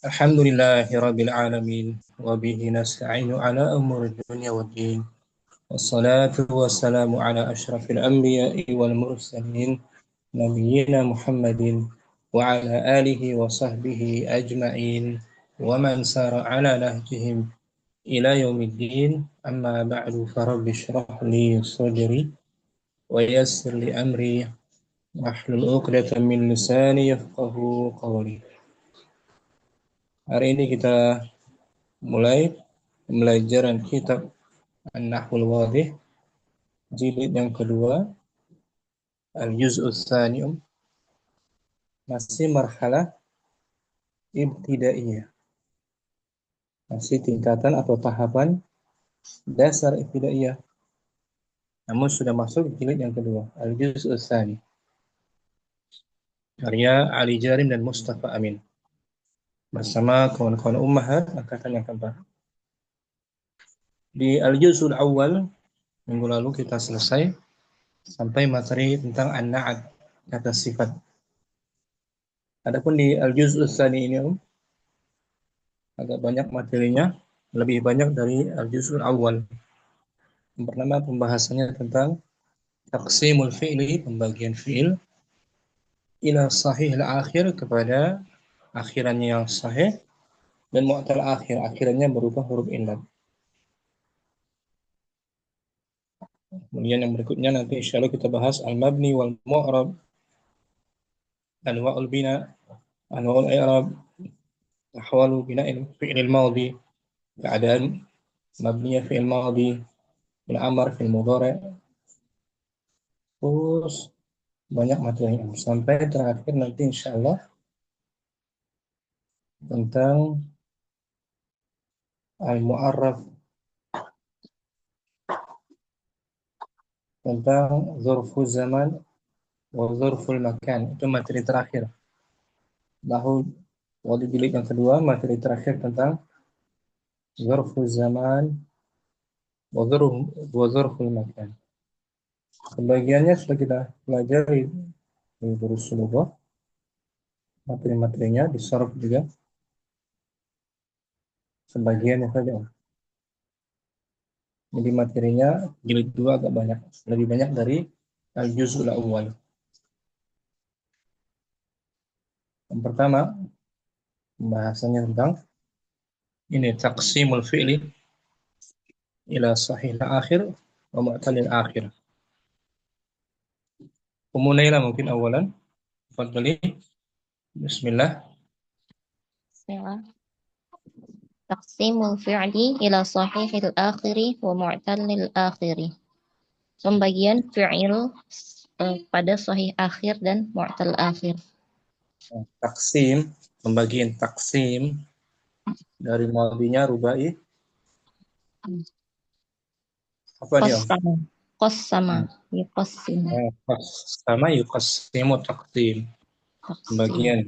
الحمد لله رب العالمين وبه نستعين على أمور الدنيا والدين والصلاة والسلام على أشرف الأنبياء والمرسلين نبينا محمد وعلى آله وصحبه أجمعين ومن سار على نهجهم إلى يوم الدين أما بعد فرب اشرح لي صدري ويسر لي أمري واحلل عقدة من لساني يفقه قولي. Hari ini kita mulai pembelajaran kitab An-Nahwul Wadih jilid yang kedua, Al-Juz'us Tsani, masih marhalah ibtidaiyah. Masih tingkatan atau tahapan dasar ibtidaiyah. Namun sudah masuk jilid yang kedua, Al-Juz'us Tsani. Karya Ali Jarim dan Mustafa Amin. Bersama kawan-kawan Ummahat angkatan yang keempat. Di Al-Juz'ul Awal minggu lalu kita selesai sampai materi tentang an-na'at, kata sifat. Adapun di Al-Juz'us Tsani ini agak banyak materinya, lebih banyak dari Al-Juz'ul Awal. Yang pertama pembahasannya tentang taqsimul fi'li, pembagian fi'il, ila sahih al-akhir, kepada akhirannya yang sahih, dan mu'tal akhir, akhirannya berupa huruf illat. Kemudian yang berikutnya nanti insyaallah kita bahas al-mabni wal mu'rab, anwa'ul bina, anwa'ul i'rab, ahwalu bina'il fi'il madhi, keadaan mabniyah fi'il madhi, bil amr fi'il mudhari'. Terus banyak materi sampai terakhir nanti insya Allah tentang al-mu'arraf, tentang dzurful zaman wa dzurful makan. Itu materi terakhir. Lalu waktu jilid yang kedua, materi terakhir tentang dzurful zaman wa dzurful makan. Sebagiannya sudah kita pelajari di Durus Sulughah, materi-materinya di Sharh juga sebagiannya saja. Jadi materinya jilid 2 agak banyak, lebih banyak dari al-juz'ul awal. Yang pertama, pembahasannya tentang ini taqsimul fi'li ila sahih al-akhir wa mu'tal al-akhir. Mulailah mungkin awalan. Fadhali. Bismillah. Bismillah. Taqsimul fi'li ila sahihil akhiri wa mu'tallil akhiri. Pembagian fi'il pada sahih akhir dan mu'tal akhir. Taksim, pembagian taksim dari madinya rubai. Apa dia? Qassama. Qassama. Yuqassimu. Sama yuqassimu taksim. Taqsim. Pembagian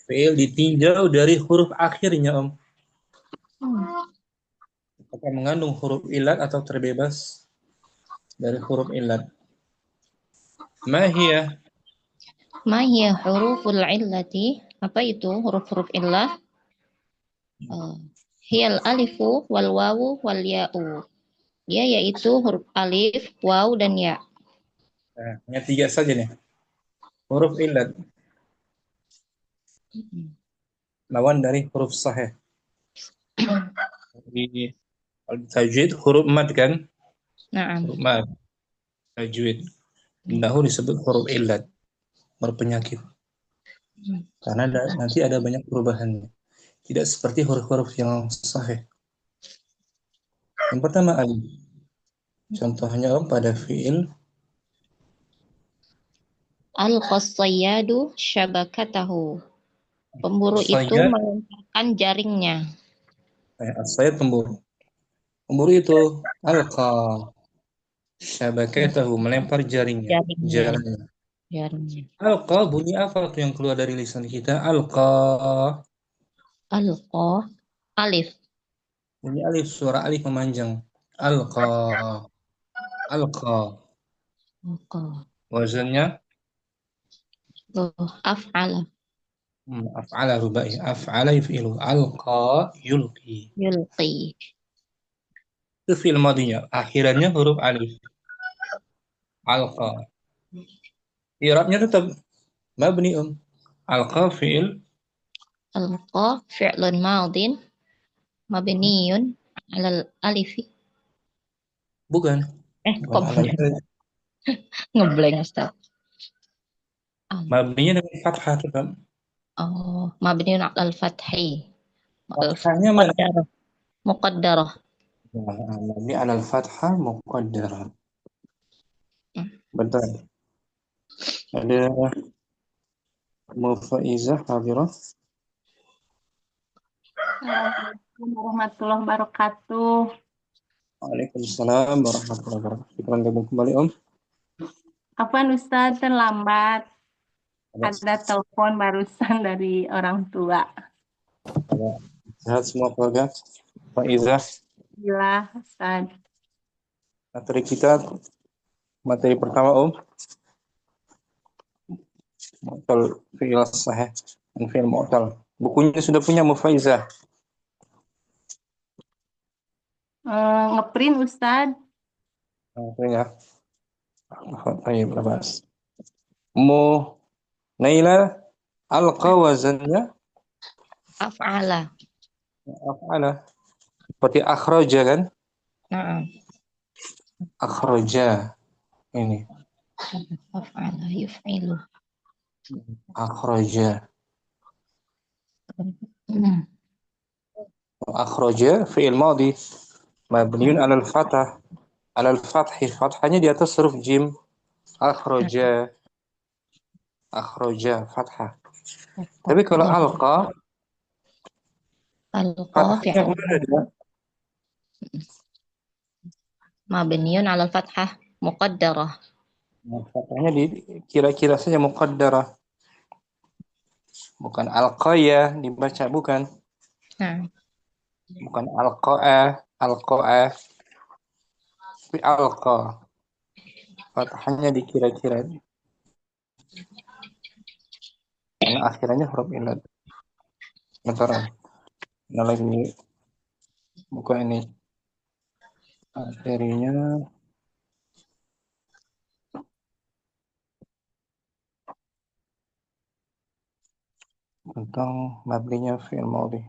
fi'il ditinjau dari huruf akhirnya, Om. Apakah mengandung huruf ilat atau terbebas dari huruf ilat? Ma hiya? Ma hiya huruful illati? Apa itu huruf-huruf illah? Hiyal alifu wal wawu wal ya'u. Dia yaitu huruf alif, waw, dan ya. Nah, hanya 3 saja nih. Huruf ilat. Lawan dari huruf sahih. Di tajwid huruf mad kan? Naam. Huruf mad. Tajwid. Dahulu disebut huruf ilat, berpenyakit. Karena nanti ada banyak perubahannya. Tidak seperti huruf-huruf yang sahih. Yang pertama alif. Contohnya Om pada fi'il Al-qasayyadu syabakatahu. Pemburu itu as-sayyad, melemparkan jaringnya. as-sayyad pemburu. Pemburu itu alqa syabakatahu, melempar jaringnya, Jaringnya. jalannya. Jaringnya. Alqa bunyi apa tuh yang keluar dari lisan kita? Alqa. Alqa. Alif. Bunyi alif, suara alif memanjang. Alqa. Alqa. Alqa. Wazannya Tuh, af'ala. Af'ala rubai. Af'ala yuf'ilu. Alqa yulqi. Yulqi. Itu fi'il madinya. Akhirannya huruf alif. Alqa. I'rabnya tetap mabni Alqa fi'il. Alqa fi'lun madin mabniyun alal alifi. Bukan. Bukan Kok alal bukan? alif. Ngeblank Ustaz. Mabninya dengan fathah tetap. Oh, mabniyun alal fathi. Fathahnya mana? Muqaddarah. Muqaddarah. Nah, mabni alal fathah muqaddarah. Hmm. Betul. Ada mufaizah hadirah. Assalamualaikum warahmatullahi wabarakatuh. Waalaikumsalam warahmatullahi wabarakatuh. Kita gabung kembali Om. Apaan Ustadz terlambat? Ada Ada telepon barusan dari orang tua. sehat semua keluarga. Faizah, Gila, Ustadz. materi kita, materi pertama Om. Mu'tal fi'il sahih dan fi'il mu'tal. Bukunya sudah punya Mufaizah. Ngeprint Ustadz. Nah, ya. Baik, labas. Mu Naila alqa wazannya Af'ala. af'ala. Seperti akhraja kan? Na'am. Akhraja. Ini. Af'ala yuf'ilu. Akhraja. Hmm. Akhraja fi'il madhi mabniun 'alal fathah. 'Alal fathi. Fathahnya di atas huruf jim. Akhraja. Akhraja fathah. Tapi kalau alqa Alqa fathahnya fi'l mana dia? mabniyun 'alal fathah muqaddarah. Nah, fathahnya di kira-kira saja muqaddarah. Bukan alqaya dibaca bukan. Nah, Bukan alqa'a, tapi alqa. Fathahnya dikira-kira karena akhirnya huruf ilad. Bentar, nah lagi buka ini materinya tentang mabninya fi'il madhi.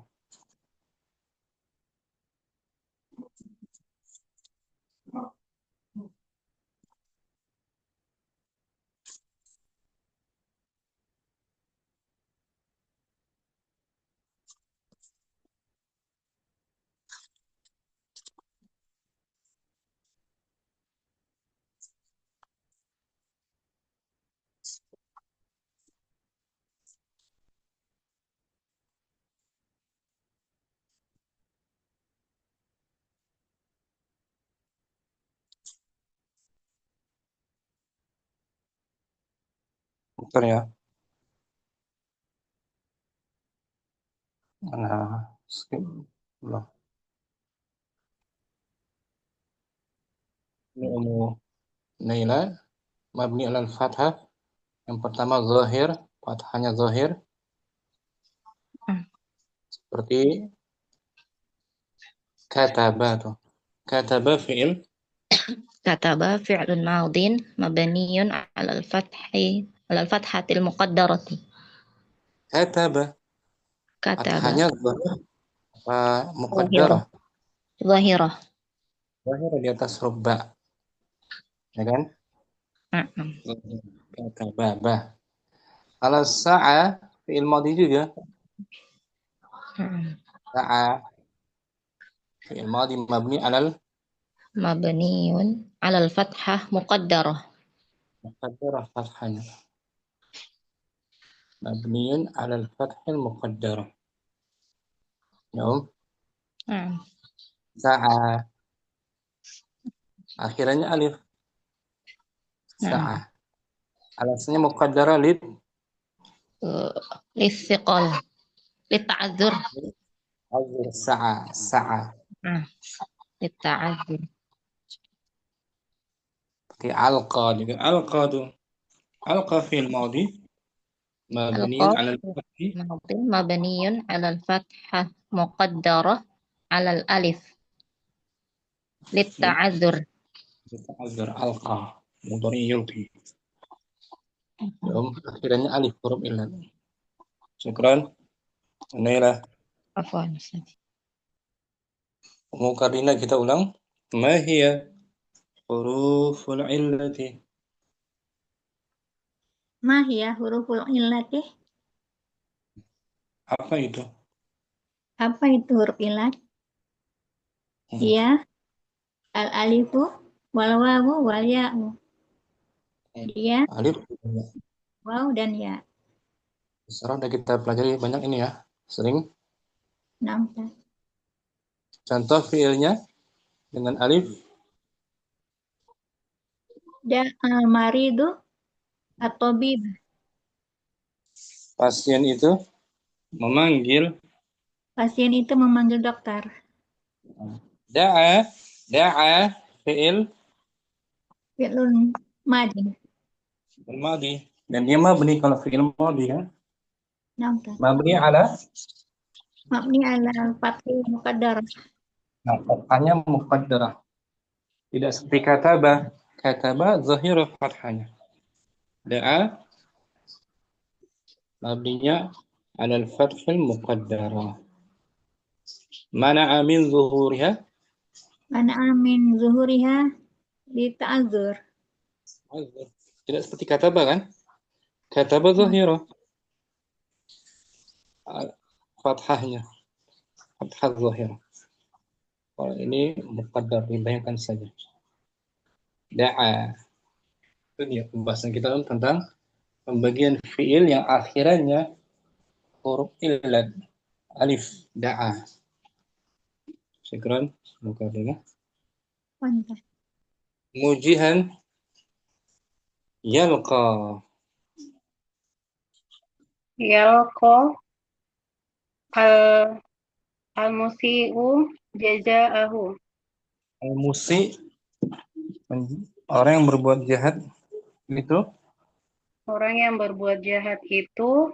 Bentar ya. Nah, skip. Belum. Ini umum Naila mabni alal fathah. Yang pertama zahir, fathahnya zahir seperti kataba tuh. Kataba fi'il kataba fi'lun madin mabniyun 'alal fathatil muqaddarati. kataba. Kataba Fathahnya zahir zahirah. muqaddarah. Zahirah. Zahir di atas huruf ba, ya kan? Na'am. Kataba. Kalau sa'a fi'il madhi juga. Na'am. Sa'a fi'il madhi mabni alal Mabniyun 'alal fathah muqaddarah. muqaddarah fathahnya. Mabniun alal fathil muqaddarah. Ya, Na'am. sa'a. Akhirnya alif. Na'am. Sa'a. Alasnya muqaddarah Lithiqal. Lita'adzur. azur sa'a. Sa'a. Nah, lita'adzur. Pakai alqa juga. Alqa tuh. Alqa fi'il madhi Mabniun Al-qaf 'ala al-fathi. mabniyun 'alal fathah muqaddarah 'alal alif litta'adzur. Azhar alqa. Mudhari yulqi. Akhirnya alif huruf illat. Syukran. Naila. Afwan, Ustaz. Karina kita ulang. Ma hiya huruful illati? Ma hiya huruful illati? Apa itu? Apa itu huruf illat? Iya, al alifu wal wawu wal ya'u. Dia, Alif. waw dan ya. Sekarang udah kita pelajari banyak ini ya. Sering. Nah, Ustaz. Contoh fiilnya dengan alif. Al maridu atau bib. Pasien itu memanggil. Pasien itu memanggil dokter. Da'a. Da'a fiil Fi'lun madi. madi. Dan dia mabni kalau fiil madi kan. Nah, Ustaz. Mabni ala. Mabni ala al-fathil muqaddarah. Nah, fathahnya muqaddarah. Tidak seperti kataba. Kataba zahirah fathahnya. Da'a mabninya ala al-fathil muqaddarah. Mana'a min zuhuriha. Mana amin zuhuriha di ta'adzur. Tidak seperti kataba kan? Kataba zahirah. Fathahnya. Fathah zahirah. Kalau ini muqaddar, dibayangkan saja. Da'a. Itu dia pembahasan kita tentang pembagian fiil yang akhirannya huruf illat. Alif. Da'a. Syukran. Mukadimah. Mantap. Mujihan. Yalqa. Yalqa al-musi'u jaza'ahu. Al-musi. Orang yang berbuat jahat itu. Orang yang berbuat jahat itu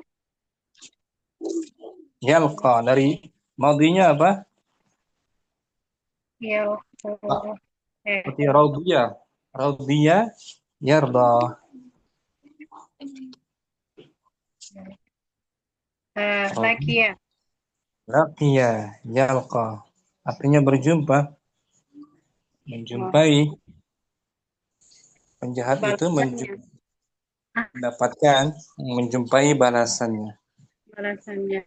Yalqa. Dari madinya apa? yalqa Seperti radiyah. Radiyah yarda. laqiya. Laqiya yalqa. Artinya berjumpa. Menjumpai. Penjahat itu mendapatkan, menjumpai balasannya. Balasannya.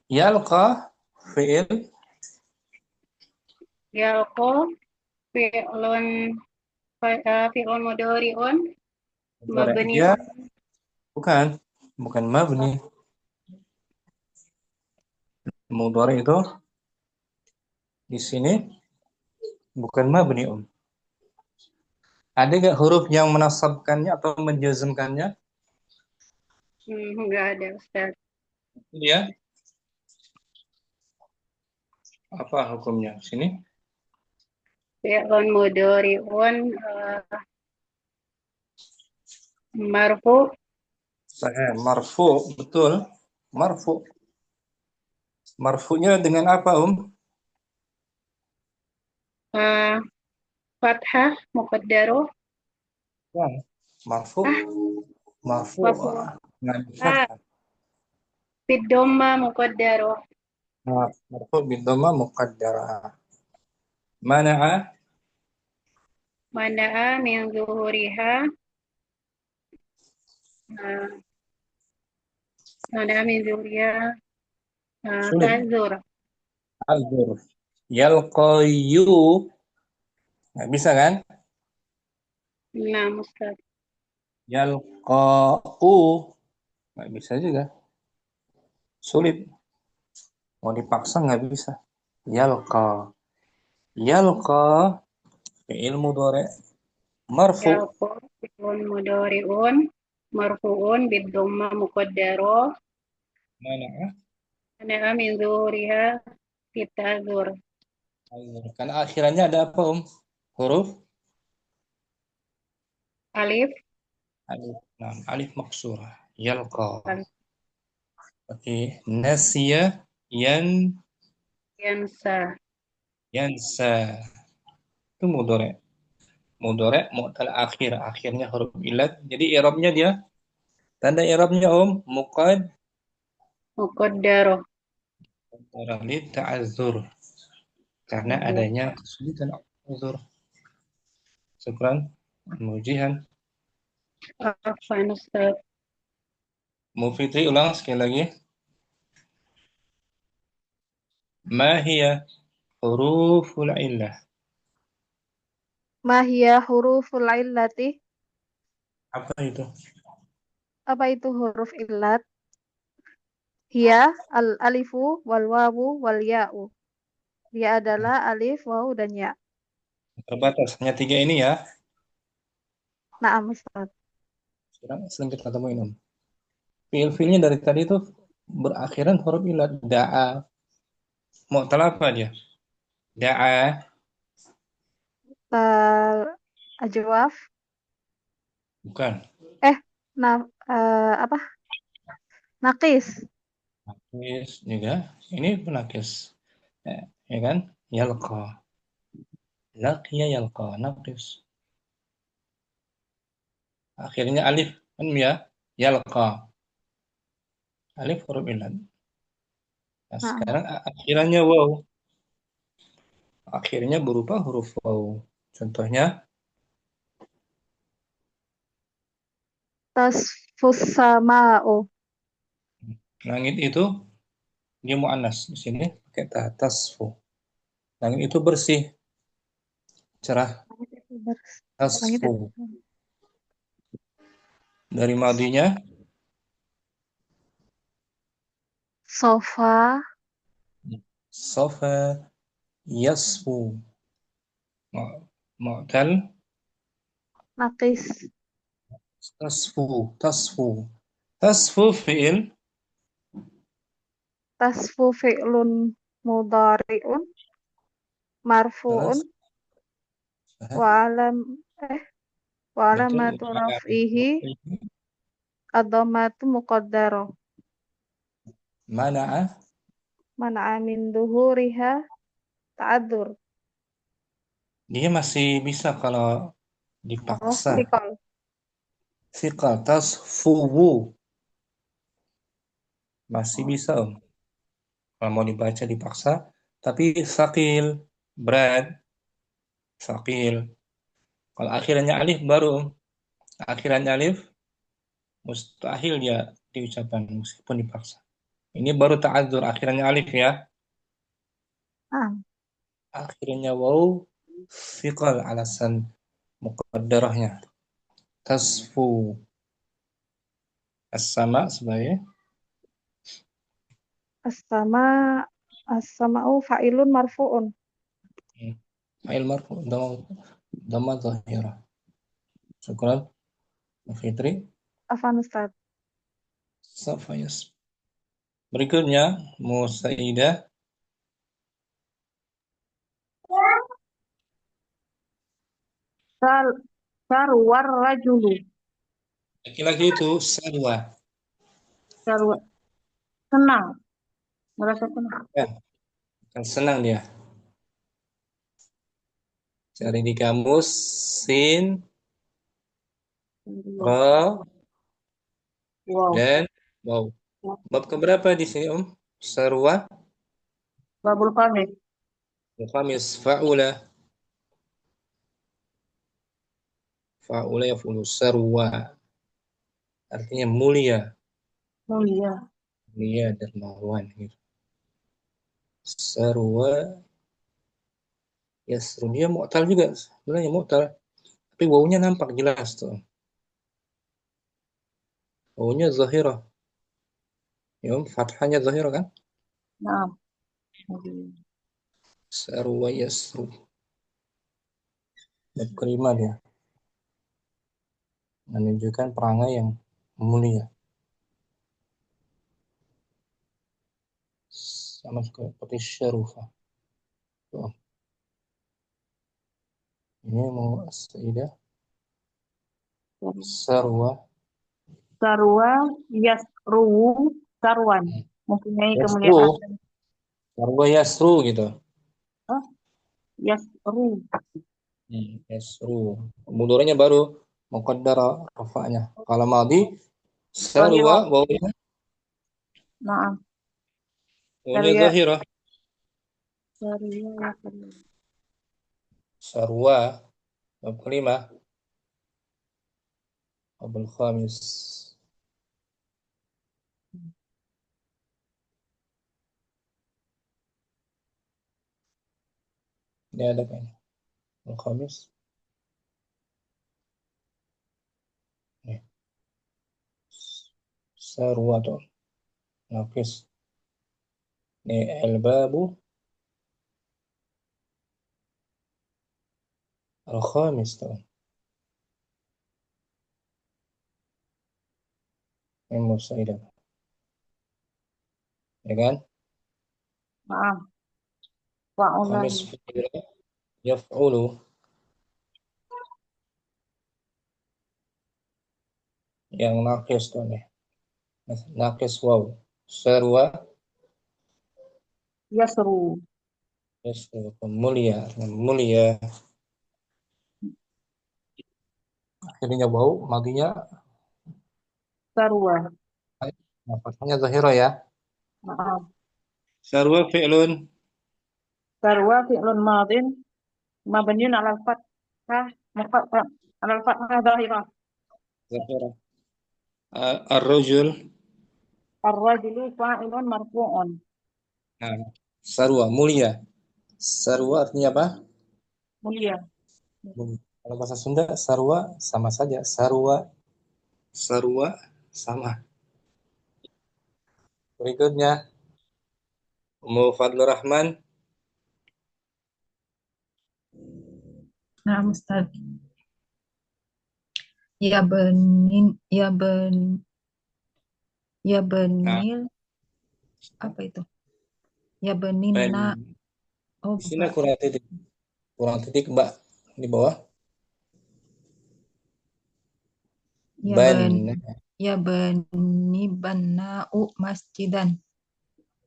Yalqa fi'il. Yalqa fi'lun mudhari'un mabni. Dia bukan mabni. Mudhari itu di sini bukan mabni. Ada nggak huruf yang menasabkannya atau menjazmkannya? Enggak ada, Ustaz. Dia apa hukumnya? Sini. Fi'lun mudhari'un marfu. Sahih, marfu, betul. Marfu. Marfunya dengan apa, Fathah muqaddaruh. Ya, marfu. Marfu. Dengan fathah. Bid-dhamma muqaddaruh. Marfu bid-dhamma muqaddarah. Mana'a Mana'a min zuhuriha. Mana'a min zuhuriha. Ta'zur. al-zur. Yalqayu. Nggak bisa kan? Nah, Ustaz. Yalqa'u. Nggak bisa juga. Sulit. Mau dipaksa nggak bisa. Yalqa. Yalqa. Fi'il mudhari' marfu. Yalqa fi'lun mudhari'un marfu'un bid-dhamma muqaddaruh. Mana'a. Mana'a min zuhuriha ta'zur. Kan akhirannya ada apa, Huruf? Alif. alif, nah, alif maksurah. Yalqa. Alif. Oke. Nasiya Yansa. yansa. Itu mudhari. Mudhari mu'tal akhir, akhirnya huruf illat. Jadi i'rabnya dia, tanda i'rabnya Muqaddaroh. li ta'azzur, karena adanya kesulitan uzur. Syukran. Mujihan. Afwan Ustaz. Mufitri ulang sekali lagi. Ma hiya huruful illah. Ma hiya huruful illati? Apa itu? Apa itu huruf illat? Hiya al-alifu wal wawu wal ya'u. Dia adalah alif, wawu, dan ya. Terbatas, hanya 3 ini ya. Naam, Ustaz. Sekarang sering kita temuin Om. Fiil-fiilnya dari tadi itu berakhiran huruf illat. Da'a. Mu'tal apa dia? Da'a. Ajwaf. Bukan. Apa? Nakis. Nakis juga. Ini penakis. Ya kan? Yalqa. Laqiya yalqa. Nakis. Akhirnya alif. Kan ya? Yalqa. Alif huruf illat. Nah, sekarang akhirannya waw. Akhirnya berupa huruf waw. Contohnya Tasfus sama'u. langit itu dia muannas. Di sini pakai ta, tasfu. Langit itu bersih, cerah, tasfu. Dari madinya Sofa. sofa yasfu. Mu'tal Nakis. tasfu, tasfu. Tasfu fi'il Tasfu fi'lun mudhari'un marfu'un terus wa alam wa alamatu raf'ihi ad-dhammatu muqaddarah. mana'a Mana'a min duhuriha ta'adzur. dia masih bisa kalau dipaksa. Sikal. Siqal tasfuwu masih bisa Om. Kalau mau dibaca dipaksa, tapi sakil, berat, sakil. Kalau akhirannya alif baru Om. Akhirannya alif mustahil dia diucapkan meskipun dipaksa. Ini baru ta'adzur, akhirannya alif ya. Akhirnya waw, thiqal alasan muqaddarahnya. Tasfu. As-sama sebagai As-sama'u fa'ilun marfu'un. fa'il marfu dhamma zahirah. Syukran. Fitri. Afan Ustaz. Safayas. Berikutnya Musaidah. Sarwar rajulu. Laki-laki itu sarwa. Sarwar. Senang. Merasa senang. Ya, kan senang dia. Cari di kamus sin, ra, dan wow. Bab keberapa di sini Om? Sarwa. Babul khamis. Khamis fa'ula. Fa'ula yaf'ulu sarwa. Artinya mulia. Mulia. Mulia dermawan gitu. Sarwa yasru dia mu'tal juga sebenarnya mu'tal. Tapi wawunya nampak jelas tuh. Wawunya zahirah. Ya, fathahnya zahirah kan? Nah. Sarwa yasru. Dan kelima dia. Menunjukkan perangai yang mulia. Sama seperti syarufah. Tuh. Ini mau Sayyidah. Sarwa. Sarwa yasru sarwan. Mempunyai Yasru. kemuliaan. Sarwa yasru gitu. Oh, yasru. Yasru. Mudoranya baru muqaddara rafa'nya. Kalau madi sarwa Zahirah. wawunya Naam. wawunya zahirah. Sarwa. Sarwa bab kelima. Abul khamis. Ini ada kan? Abul khamis. Nih. Sarwa tuh. Nafis. Ini al-babu al-khamis tuh. Ini musaidah. Ya kan? Naam. Fa'ulan. Khamis fi'ila yaf'ulu. Yang nafis tuh nih. Nafis waw. Sarwa Yasru. yasru. Mulia. Mulia. Akhirnya waw. Madinya Sarwa. fathahnya zahira ya. Naam. Sarwa fi'lun Sarwa fi'lun madin mabniun 'ala al-fathah muqaddar 'ala al-fathah zahirah. zahira. Ar-rajul. Ar-rajulu fa'ilun marfu'un. Nah, sarwa mulia. Sarwa artinya apa? Mulia. Kalau bahasa Sunda sarwa sama saja. Sarwa sama. Berikutnya Ummu Fadlur Rahman. Nah, Ustaz. Ya benin, ya benil, apa itu? Ya benina. Oh, Di sini Mbak. kurang titik Mbak di bawah. Ya beni banau masjidan.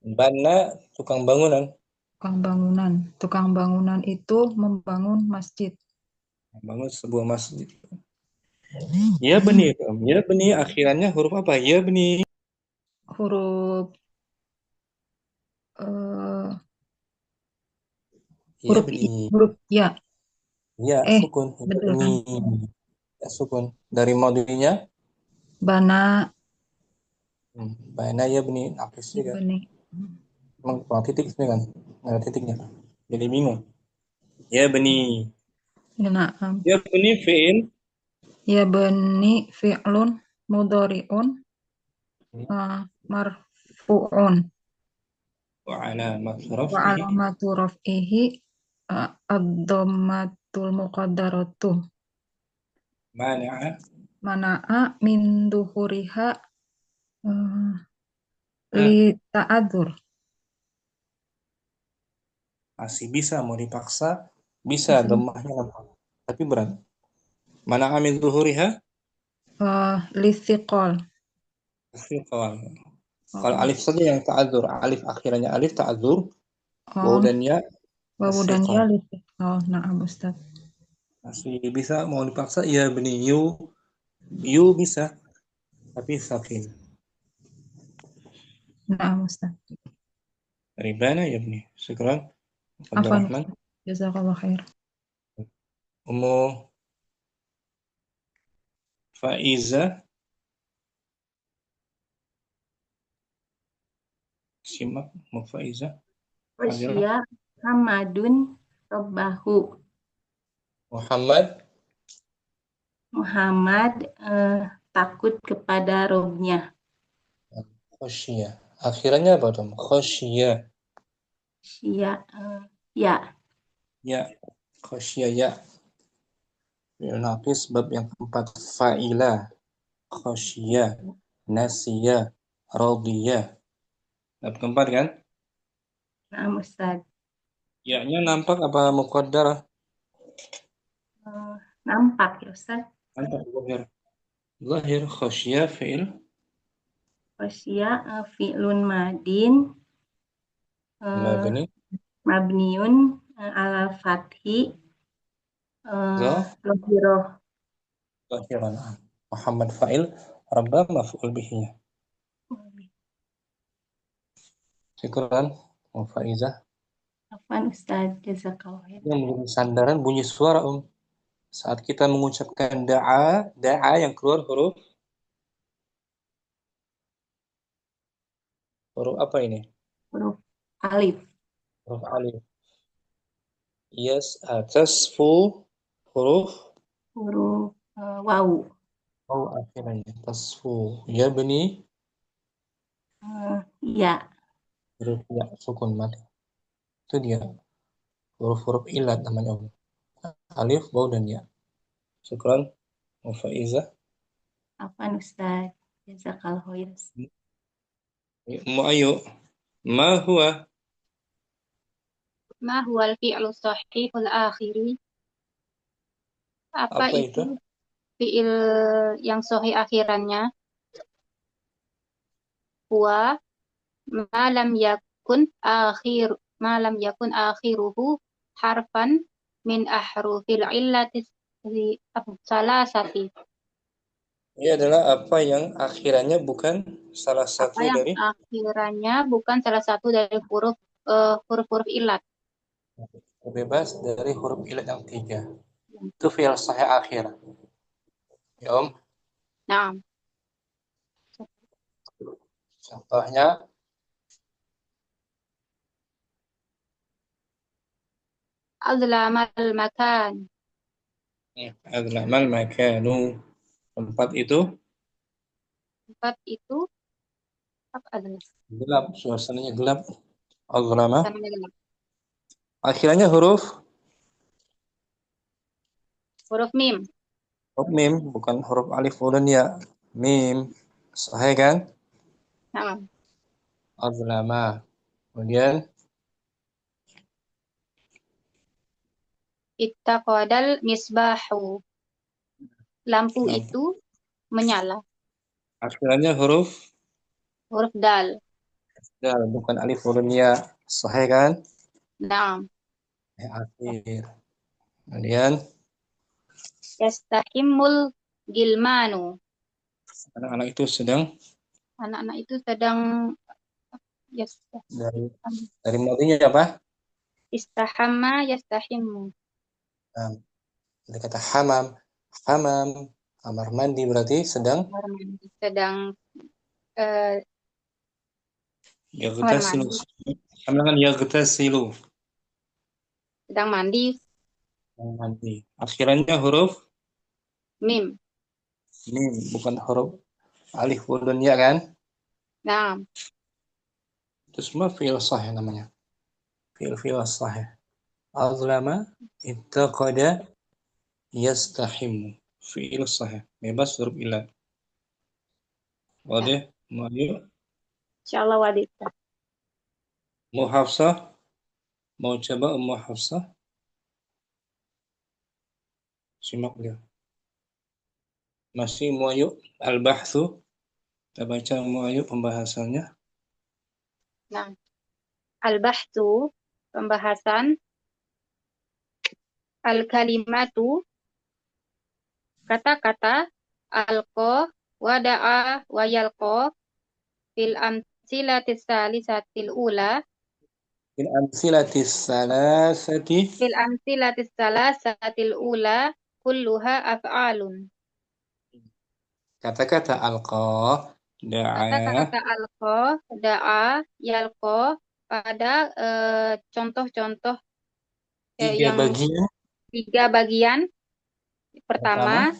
Bana tukang bangunan. Tukang bangunan itu membangun masjid. Bangun sebuah masjid. Ya beni akhirannya huruf apa? Ya beni. Huruf Ya beni. huruf ya. Ya sukun. Ya betul beni. Ya sukun. Dari madinya Bana bana ya beni nafis juga. beni. Emang kurang titik ini kan? Nggak ada titiknya. Jadi bingung. Ya beni. Naam. Ya beni fi'il. Ya beni fi'lun mudhari'un marfu'un. Wa Wa alamatu raf'ihi ad-dhammatul muqaddaratu. Mana'a min duhuriha li ta'adzur. Masih bisa mau dipaksa, bisa dhammahnya nampak. Tapi berat. Mana'a min zuhuriha Li thiqal. Kalau alif saja yang ta'adzur, alif akhirannya alif ta'adzur, waw dan ya Wawu dan ya li thiqal. Na'am Ustaz. Masih bisa mau dipaksa ya beni yu bisa. Tapi sakin. Na'am Ustaz. Dari mana ya beni? Sekarang Abdurrahman. Jazakallah khair. Ummu Faiza. Simak Ummu Faiza. Wasya Muhammadun Rabbahu. Muhammad takut kepada Robnya. Khosyiyah. Akhirannya apa dong? Khosyiyah. Ya. Ya. Khosyiyah ya. Nafis bab yang keempat. Fa'ila. Khosyiyah. Nasiyah. Radiyah. Bab keempat kan? Nah, Ustaz. Ya-nya nampak apa muqaddarah? Nampak ya Ustaz. Nampak, Zahir khasyah fi'il Khosya fi'lun madin mabni mabniun ala fathi zahiroh. zahiran. Muhammad fa'il, Rabba maf'ul bihi. Syukran, Faizah. Afwan Ustaz, jazakallah khair. Yang menjadi sandaran bunyi suara saat kita mengucapkan da'a yang keluar huruf apa ini? Huruf alif. Huruf alif. Yes, tasfu huruf Huruf wawu. akhirnya tasfu. Ya beni Ya. huruf ya sukun mati. Itu dia huruf-huruf ilat namanya. Alif, waw dan ya. Syukran, Faizah. Afwan Ustaz, jazakallah khair. Ayo. Ma huwa? Ma huwal fi'lu sahihul akhiri? Apa itu fi'il yang sahih akhirannya? Huwa ma lam yakun akhiruhu harfan min ahrufil illati salasati. Ini adalah apa yang akhirannya bukan salah satu dari akhirannya bukan salah satu dari huruf-huruf ilat. Bebas dari huruf ilat yang 3. Itu fi'il sahih akhir. Ya, Om? Nah. Contohnya Azlamal makan. Azlamal makanu. Tempat itu apa azlam? Gelap, suasananya gelap. Azlama. Suasananya gelap. Akhirnya huruf mim. Huruf mim, bukan huruf alif dan ya. Mim. Sahih kan? Nah. Azlama. Kemudian Ittaqadal misbahu. Lampu itu menyala. Akhirnya huruf dal. Dal, bukan alif dan ya. Sahih kan? Nah. Akhir. Kemudian Yastahimul gilmanu. Anak-anak itu sedang dari madinya apa? Istahamma yastahimu. Nah, ada kata hamam, kamar mandi berarti sedang yaghtasilu. Yaghtasilu. Sedang mandi. Akhirnya huruf mim, bukan huruf alif dan ya kan? Nah. Itu semua fi'il sahih namanya. Fi'il sahih. Azlama, ittaqada, yastahimu. Fi'il sahih. Bebas huruf ilat. Wadih? Mau yuk? Insyaallah wadih. Mau Hafsah? Mau coba Ummu Hafsah? Simak dia. Masih mau yuk al-bahthu. Kita baca mau yuk pembahasannya. Nah, al-bahthu pembahasan, al-kalimatu kata-kata, alqa, wada'a, wa yalqa, fil amsilatis salisatil ula. Fil amsilatis salasatil ula kulluha af'alun. Kata-kata alqa, da'a, yalqa pada contoh-contoh tiga bagian. Pertama,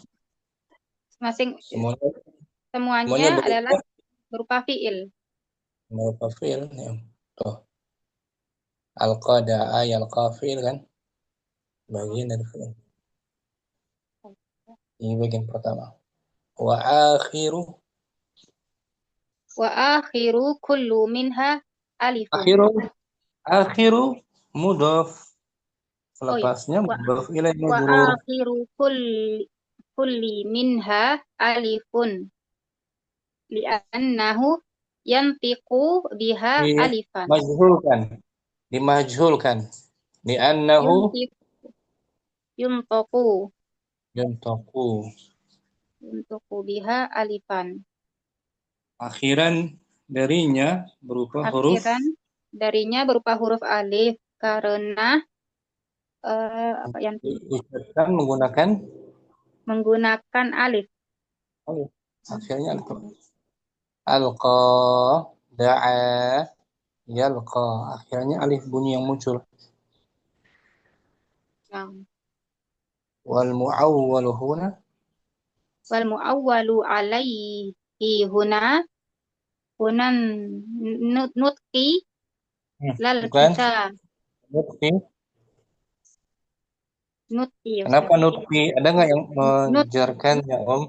semuanya adalah berupa fi'il. Ya. Tuh. Alqa, da'a, yalqa fi'il kan? Bagian dari fi'il. Ini bagian pertama. Wa akhiru kullu minha alifun. Akhiru mudhaf. Selepasnya mudhaf ilaih majrur. kulli minha alifun li'annahu yantiqu biha alifan. Dimajhulkan. Li'annahu Yuntiqu yuntaku. biha alifan. Akhiran darinya berupa huruf Akhiran darinya berupa huruf alif karena apa yang diucapkan menggunakan alif. alif. Akhirnya alif. Alqa, da'a, yalqa. Akhirnya alif bunyi yang muncul. Nah, Wal mu'awwalu huna wal mu'awwalu alaihi hunan nutqi lal bukan kita nutqi. nutqi Kenapa Ustaz. nutqi? Ada nggak yang menjarkannya, Om?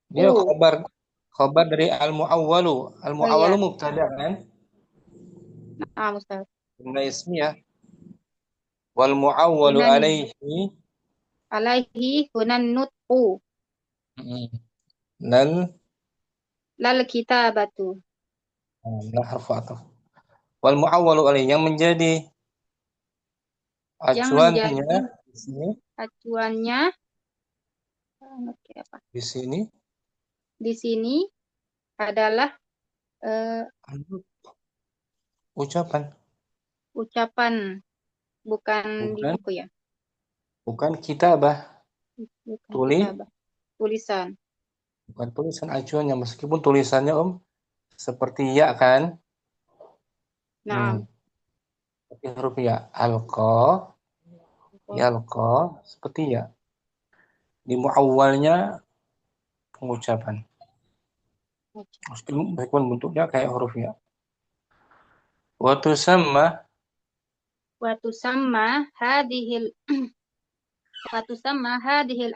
Dia Nutqu. khabar dari al-mu'awwalu. Al-mu'awwalu Iya. mubtada kan? Nah, Ustaz. Jumlah ismiyah. Wal mu'awwalu Hunan alaihi hunan nutqu lal kitabatu. Lah harfu ataf. Wal mu'awwalu alaihi yang menjadi acuannya di sini. Acuannya Di sini di sini adalah ucapan, bukan di buku ya. bukan kitabah. Bukan kitabah. Tulisan. Bukan tulisan acuannya, meskipun tulisannya Om seperti ya kan? Nah, Seperti huruf ya. Alqa, yalqa, seperti ya. Di mu'awwalnya pengucapan. Meskipun bentuknya kayak huruf ya. Wa tusamma hadhil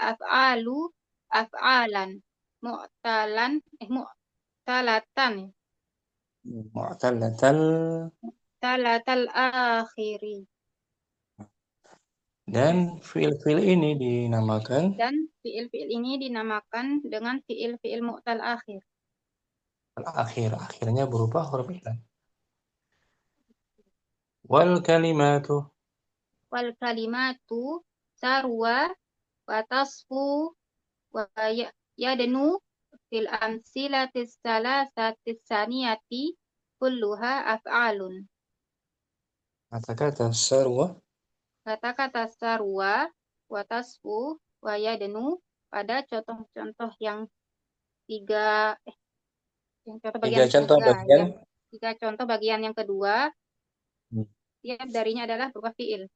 af'alu af'alan mu'talatan talatal akhiri. Dan fiil-fiil ini dinamakan dengan fiil-fiil mu'tal akhir. Akhirnya berupa huruf ilan. Wal kalimatu sarwa wa tasfu wa yadnu fil amsilatis salasatis saniyati kulluha af'alun. Kata-kata sarwa wa tasfu wa yadnu pada contoh-contoh yang tiga contoh bagian yang kedua, tiap darinya adalah berupa fiil.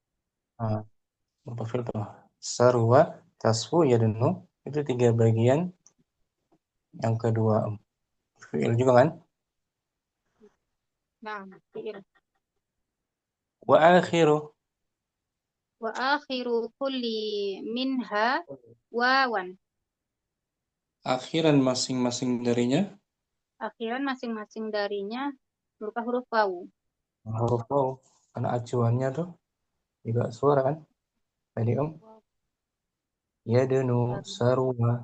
Berupa fiil tuh. Sarwa, tasfu, yadnu. Itu 3 bagian. Yang kedua fiil juga kan? Nah, fiil. Wa akhiru kulli minha wawan. Akhiran masing-masing darinya berupa huruf wawu. Huruf waw. Karena acuannya tuh juga suara kan? Tadi Om. Yadnu, sarwa.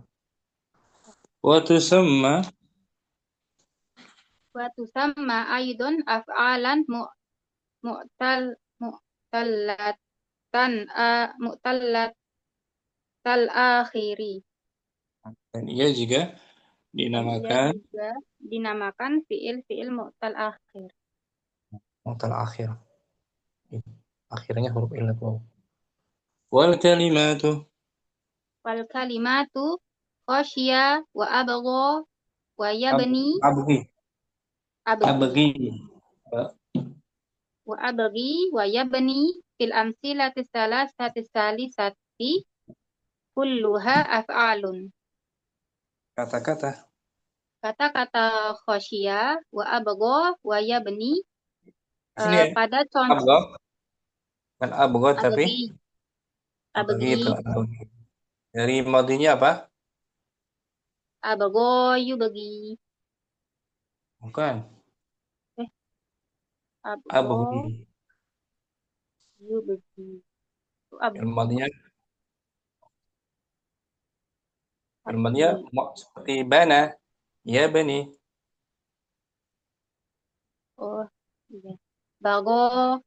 Wa tusamma aidon af'alan mu'tal akhiri. Dan ia juga dinamakan fiil-fiil mu'tal akhir. Mu'tal akhir. Akhirnya huruf ilat waw. Wal kalimatu khasya wa abgha wa yabni wa yabni fil amsilati salasati salisati kulluha af'alun. Kata-kata khasya wa abgha wa yabni pada contoh kan abgha tapi abghi. Dari madinya apa? Abgha yubghi. Bukan. Abghi yubghi. Madinya Firmannya seperti bana, ya bani. Oh, iya. Bago,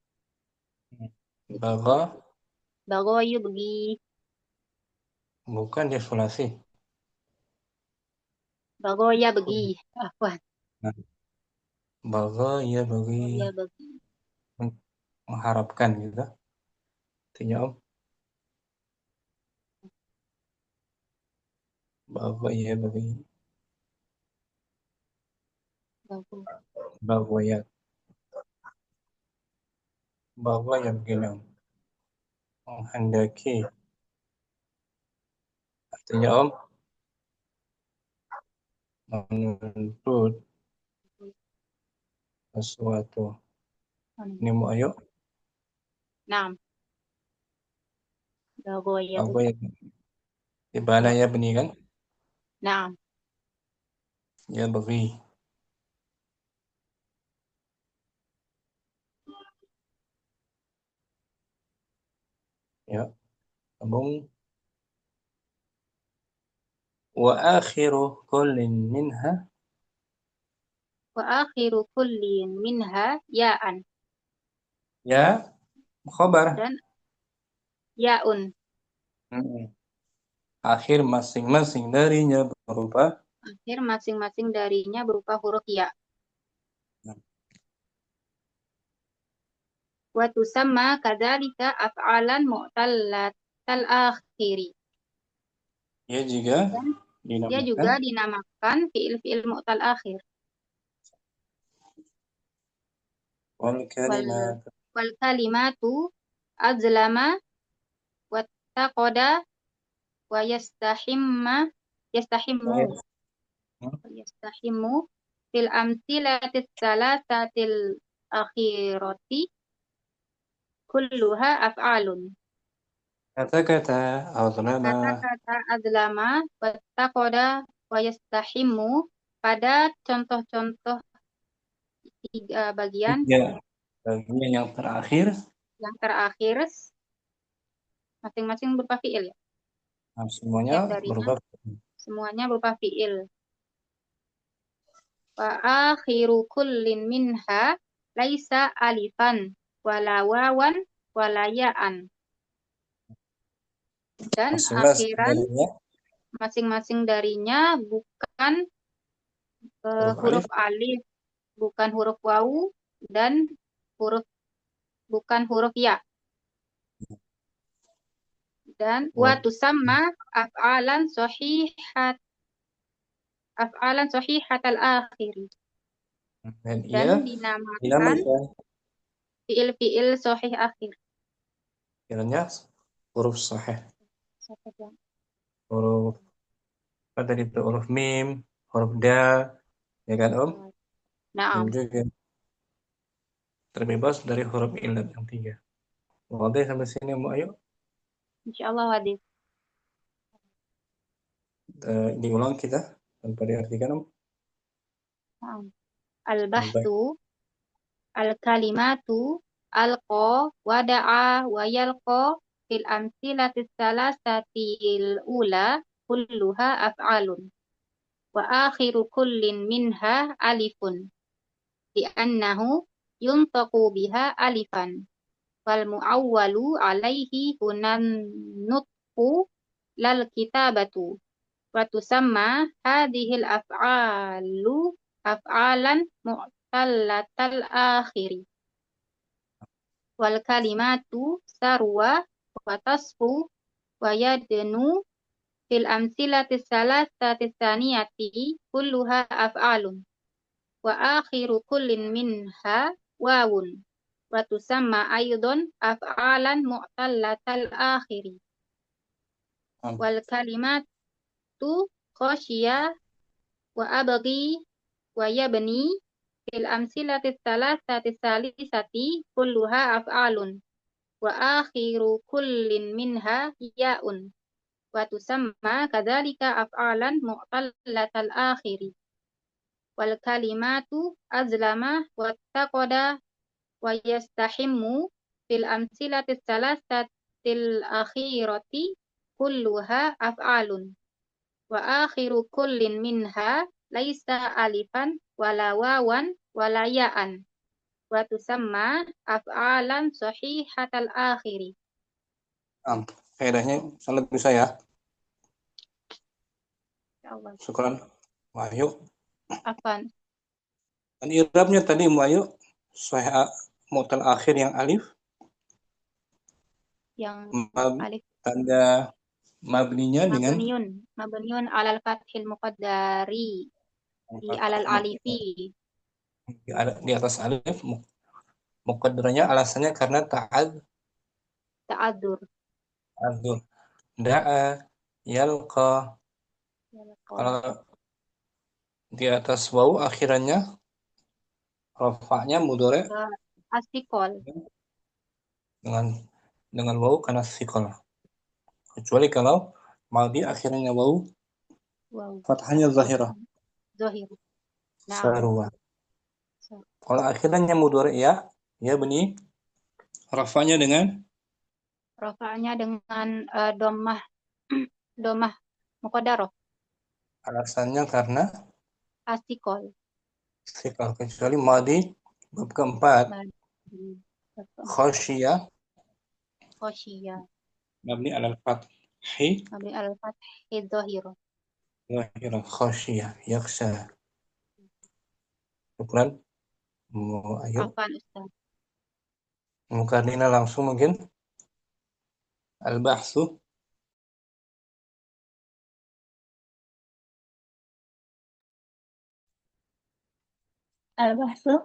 Baga, bago ya bagi. bukan dia sulasi. Bago ya bagi. Afwan. Nah, baga, ya bagi, Ya bagi. mengharapkan gitu. Artinya Om. Baga, ya bagi, Bago. baga, ya. Baga, ya begini Om. Menghendaki. Artinya Om, menuntut sesuatu. Ini mau ayo. Naam. Bago ya Baga, bagi. ya. Di bana, ya bani kan? Naam. Ya bagi. Ya. Sambung. Wa akhiru kullin minha. Wa akhiru kullin minha ya'an. Ya, khabar. Dan ya'un. Akhir masing-masing darinya berupa Akhir masing-masing darinya berupa huruf ya. Wa tusamma kadzalika af'alan mu'tallatal akhiri. dia juga Dan dia dinamakan juga dinamakan fi'il-fi'il mu'tal akhir. wal kalimat. Wal kalimatu azlama wattaqada wa yastahimmu fil amsilatis salasatil akhirati kulluha af'alun. Kata-kata azlama Kata-kata azlama wattaqada wa yastahimmu pada contoh-contoh tiga bagian tiga bagian yang terakhir. yang terakhir masing-masing berupa fi'il ya. Nah, semuanya Setiap darinya berupa semuanya berupa fi'il. Wa akhiru kullin minha laisa alifan wala wawan wala ya'an. Dan masing-masing akhiran darinya masing-masing darinya bukan huruf alif, bukan huruf wawu dan bukan huruf ya. Dan wa tusamma af'alan sahihatal akhiri. Dan dinamakan fi'il-fi'il sahih akhir. kiranya huruf sahih. Huruf apa tadi itu? Huruf mim, huruf dal, ya kan Om? Naam. Dan juga terbebas dari huruf illat yang tiga. Wadah sampai sini mau ayo. Insyaallah wadah. Diulang kita tanpa diartikan Om. Al-bahtu, al-kalimatu, alqa, wada'a, wa yalqa, fil amsilatis salasatil ula, kulluha af'alun. Wa akhiru kullin minha alifun. Li'annahu yuntaqu biha alifan. Wal mu'awwalu alaihi hunan nutqu lal kitabatu. Wa tusamma hadhil af'alu af'alan mu'tallatal akhiri. Wal kalimatu sarwa wa tasfu wa yadnu fil amsilatis salasatis saniyati kulluha af'alun. Wa akhiru kullin minha wawun. Wa tusamma aydon af'alan mu'tallatal akhiri. Wal kalimatu khasyiya wa abghi wa yabni fil amsilatis salasatis salisati kulluha af'alun. Wa akhiru kullin minha ya'un. Wa tusamma kadzalika af'alan mu'tallatal akhiri. Wal kalimatu azlama wattaqada wa yastahimmu fil amsilatis salasatil akhirati kulluha af'alun. Wa akhiru kullin minha laisa alifan wala wawan wala ya'an. Wa tusamma af'alan sahihatal akhiri. Faedahnya sangat bisa ya. Insyaallah. Syukran. Wahyu. Afan. Dan i'rabnya tadi Wahyu sahih mu'tal akhir yang alif. Yang alif Tanda mabninya dengan mabniun alal fathil muqaddari di alal alifi. Di atas alif muqaddaranya alasannya karena Ta'adzur. Da'a yalqa. Kalau di atas wawu akhirannya rafa'nya mudhari Asikol. dengan wawu karena sikol. Kecuali kalau madhi akhirnya wawu fathahnya zahirah. Zahir. Sarwa. Kalau akhirnya mudhari ya beni rafa'nya dengan dhammah dhammah muqaddarah. Alasannya karena Asikol. sikol. Kecuali madhi bab keempat khasyiyah mabni alal fathi dhahirah. Zahirah khasyiyah yakhsha. Syukran. Ayo. Afan Ustaz. Mukarrina langsung mungkin. Al-bahsu. Al-bahsu.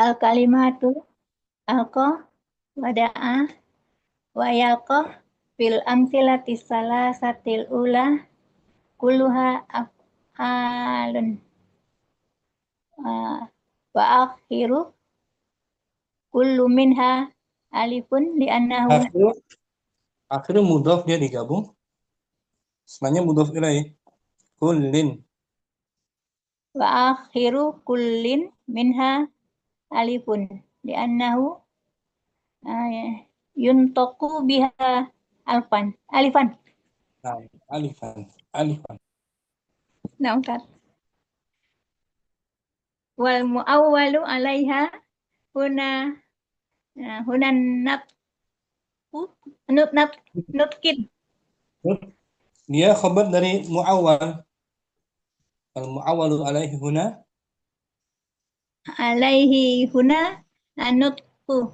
Al-kalimatu. Alqa. Wada'a. Wa yalqa. Fil amsilati salasatil ula. Kulluha af'alun. Wa akhiru. Kullu minha alifun li'annahu. Akhiru mudhaf dia digabung. Sebenarnya mudhaf ilaih. Kullin. Wa akhiru kullin minha alifun li'annahu yuntaku biha alifan. Nah, alifan. Nah, Ustaz. Wal mu'awwalu 'alaiha huna nutkin. Dia khabar dari mu'awwal. Al mu'awwalu alaihi huna Nutku.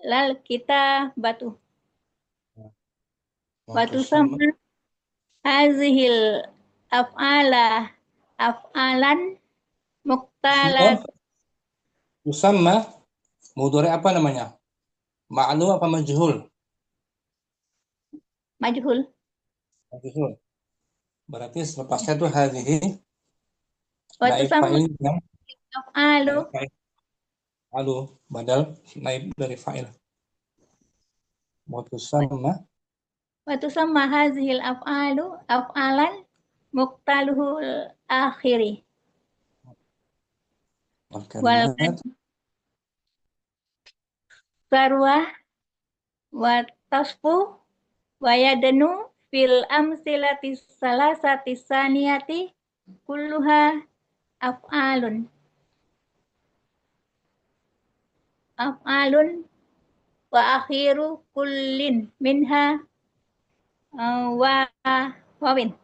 Lal kita batu. Batu sama hazihil af'alan muqtalat. Yusamma mudhari apa namanya? Ma'lum apa majhul? Majhul. Berarti selepasnya tuh hadhihi Batu naib sama fa'il yang af'alu badal naib dari fa'il. Batu sama hazihil af'alan muqtaluhul akhiri. Wal sarwah wa tasfu wa yadnu fil amsilati salasati saniyati kulluha af'alun wa akhiru kullin minha wawin.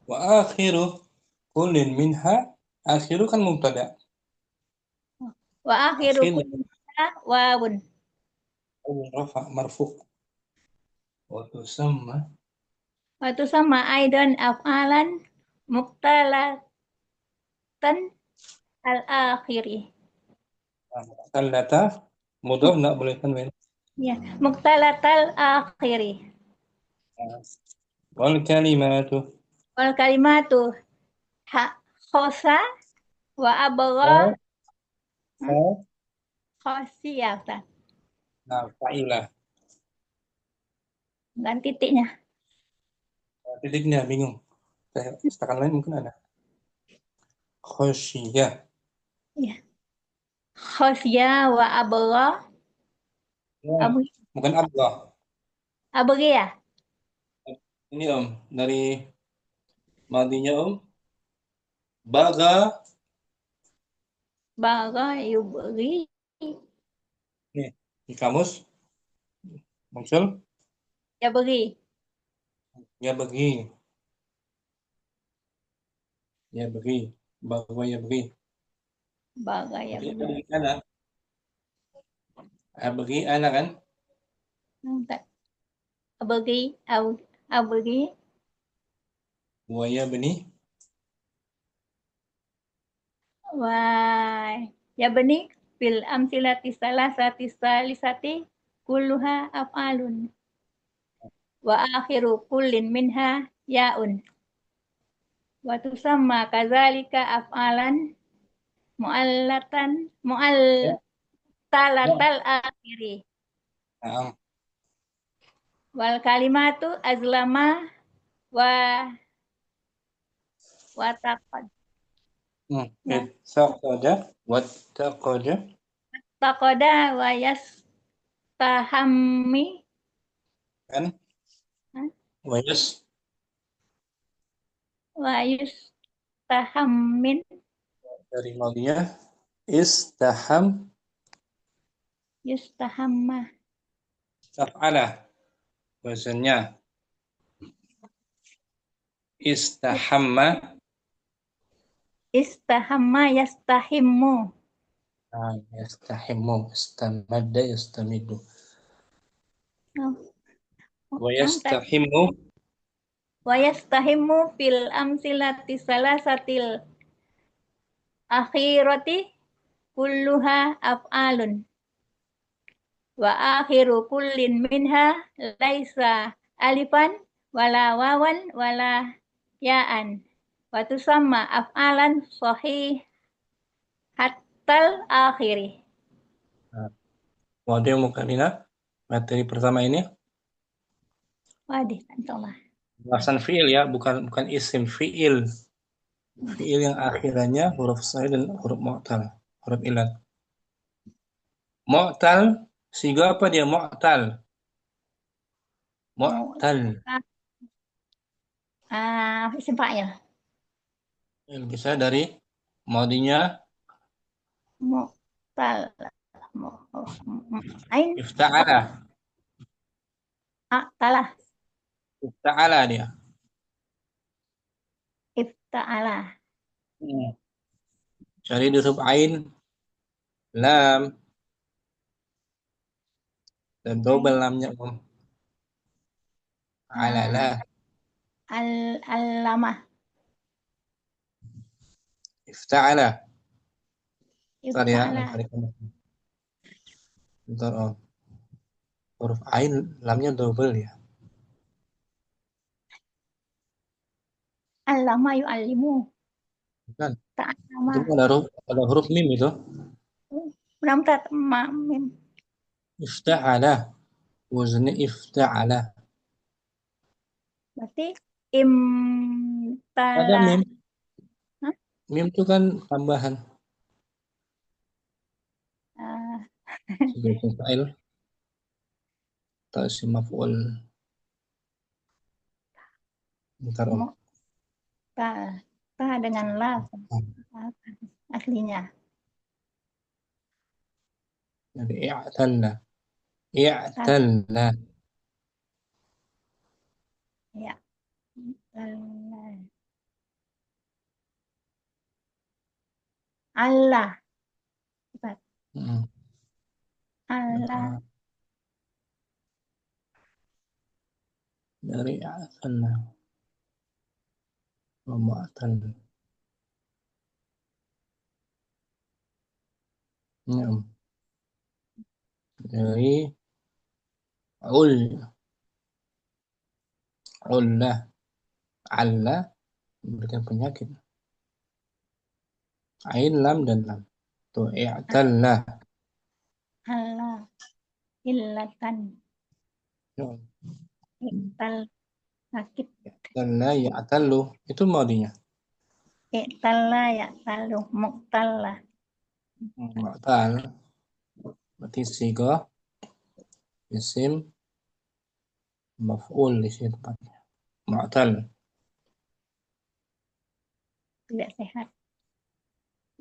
Wa akhiru kullin minha. Akhiru kan mubtada. Wa akhiru kullin minha wawun. Rafa marfu. Wa tusamma aidan af'alan muqtalatan al-akhiri. Muqtalata mudhaf enggak boleh tanwin. Ya, muqtalatal akhiri. Wal kalimatu khosa wa abgha khosiyah. Nah, fa'ilah. Dan titiknya. Titiknya bingung. Setakan lain mungkin ada. Khosyiyah. Ya. Khosyiyah wa abgha. Bukan abgah. Abagi ya? Ini Om, dari madinya Om. Baga. Baga yubagi. Nih, di kamus. Muncul. Ya bagi. Ya bagi. Ya bagi. Baga ya bagi. Baga ya Jadi bagi. bagi anak. Bagi anak kan. Enggak. Abagi. Abagi. Buaya benih. Wah. Ya bani. Fil amsilati salasati salisati. Kulluha af'alun. Wa akhiru kullin minha ya'un. Wa tusamma kadzalika af'alan mu'allatan Ya. mu'allalatal akhiri. Nah, Wal kalimatu azlama wa taqad. Ya. Ittaqada. Wattaqada. Taqada wa yastahammi. Kan. Hah? Wayas. Wa yustahammin. Dari madinya. Istaham. Yustahamma. Taf'ala. Wazannya. Istahamma. Istahamma yastahimmu. Yastahimu. Istamadda. Yastamidu. Oh. Wa yastahimu. Wa yastahimmu fil amsilati salasatil akhirati kulluha af'alun. Wa akhiru kullin minha laisa alifan wala wawan wala ya'an. Wa tusamma af'alan sahih hatal akhiri. Model mukalina. Materi pertama ini. Wadih, antumah. Balasan fi'il ya. Bukan isim. Fi'il. Fi'il yang akhirannya huruf sai dan huruf mu'tal. Huruf ilat. Mu'tal. Siga apa dia mu'tal? Mu'tal. Isim fa'il. Bisa dari madinya Mu'tal. Ain. ifta'ala. Talah. Ifta'ala dia. Ifta'ala. Cari di huruf ain, lam, dan double lamnya Om. Alala. Al-lamah. Ifta'ala. Bentar ya. Ifta'ala. Bentar Om. Huruf ain, lamnya double ya. Allama yu'allimu. Bukan. Ta'allama. Itu ada huruf mim itu. Benar-benar mim. Ifta'ala. Wazannya ifta'ala. Berarti Ada mim. Hah? Mim itu kan tambahan. Sebagai fa'il. Atau isim maf'ul. Bentar Om. Ta dengan la aslinya. Jadi i'talla. I'talla. Ya. Allah. Allah. Dari i'talla. Mu'tal. Ya, Om. Dari ullah. Allah memberikan penyakit. Ain, lam, dan lam. Tuh, i'talla. Allah. Illatan. Ya, I'tal. Sakit. i'talla, ya'tallu. Itu madinya. I'talla ya'talu. Muqtalla. Mu'tal. Berarti siga isim maf'ul di sini tempatnya. Mu'tal. Tidak sehat.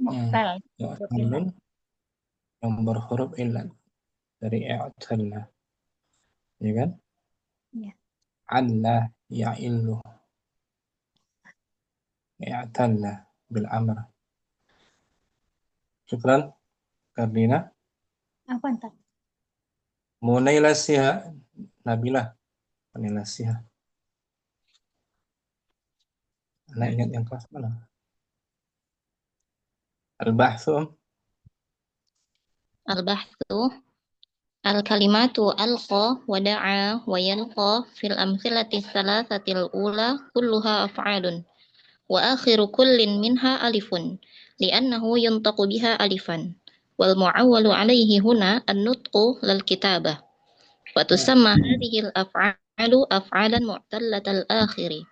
Mu'tal. Mu'talun yang berhuruf illat dari i'talla. Ya kan? Ya. Alla ya'illu. I'talla bil amr. Syukran. Kardina. Apa entar? Munailasiha. Nabilah. Munailasiha. Anda ingat yang kelas mana? Al-Bahthu. Al-bahthu al-kalimatu alqa wa da'a wa yalqa fil amthilati thalathatil ula kulluha af'alun wa akhiru kullin minha alifun li'annahu yuntaqu biha alifan wal mu'awwalu alayhi huna an-nutqu lal kitabah wa tusamma hadhihi al-af'alu af'alan mu'tallatal akhiri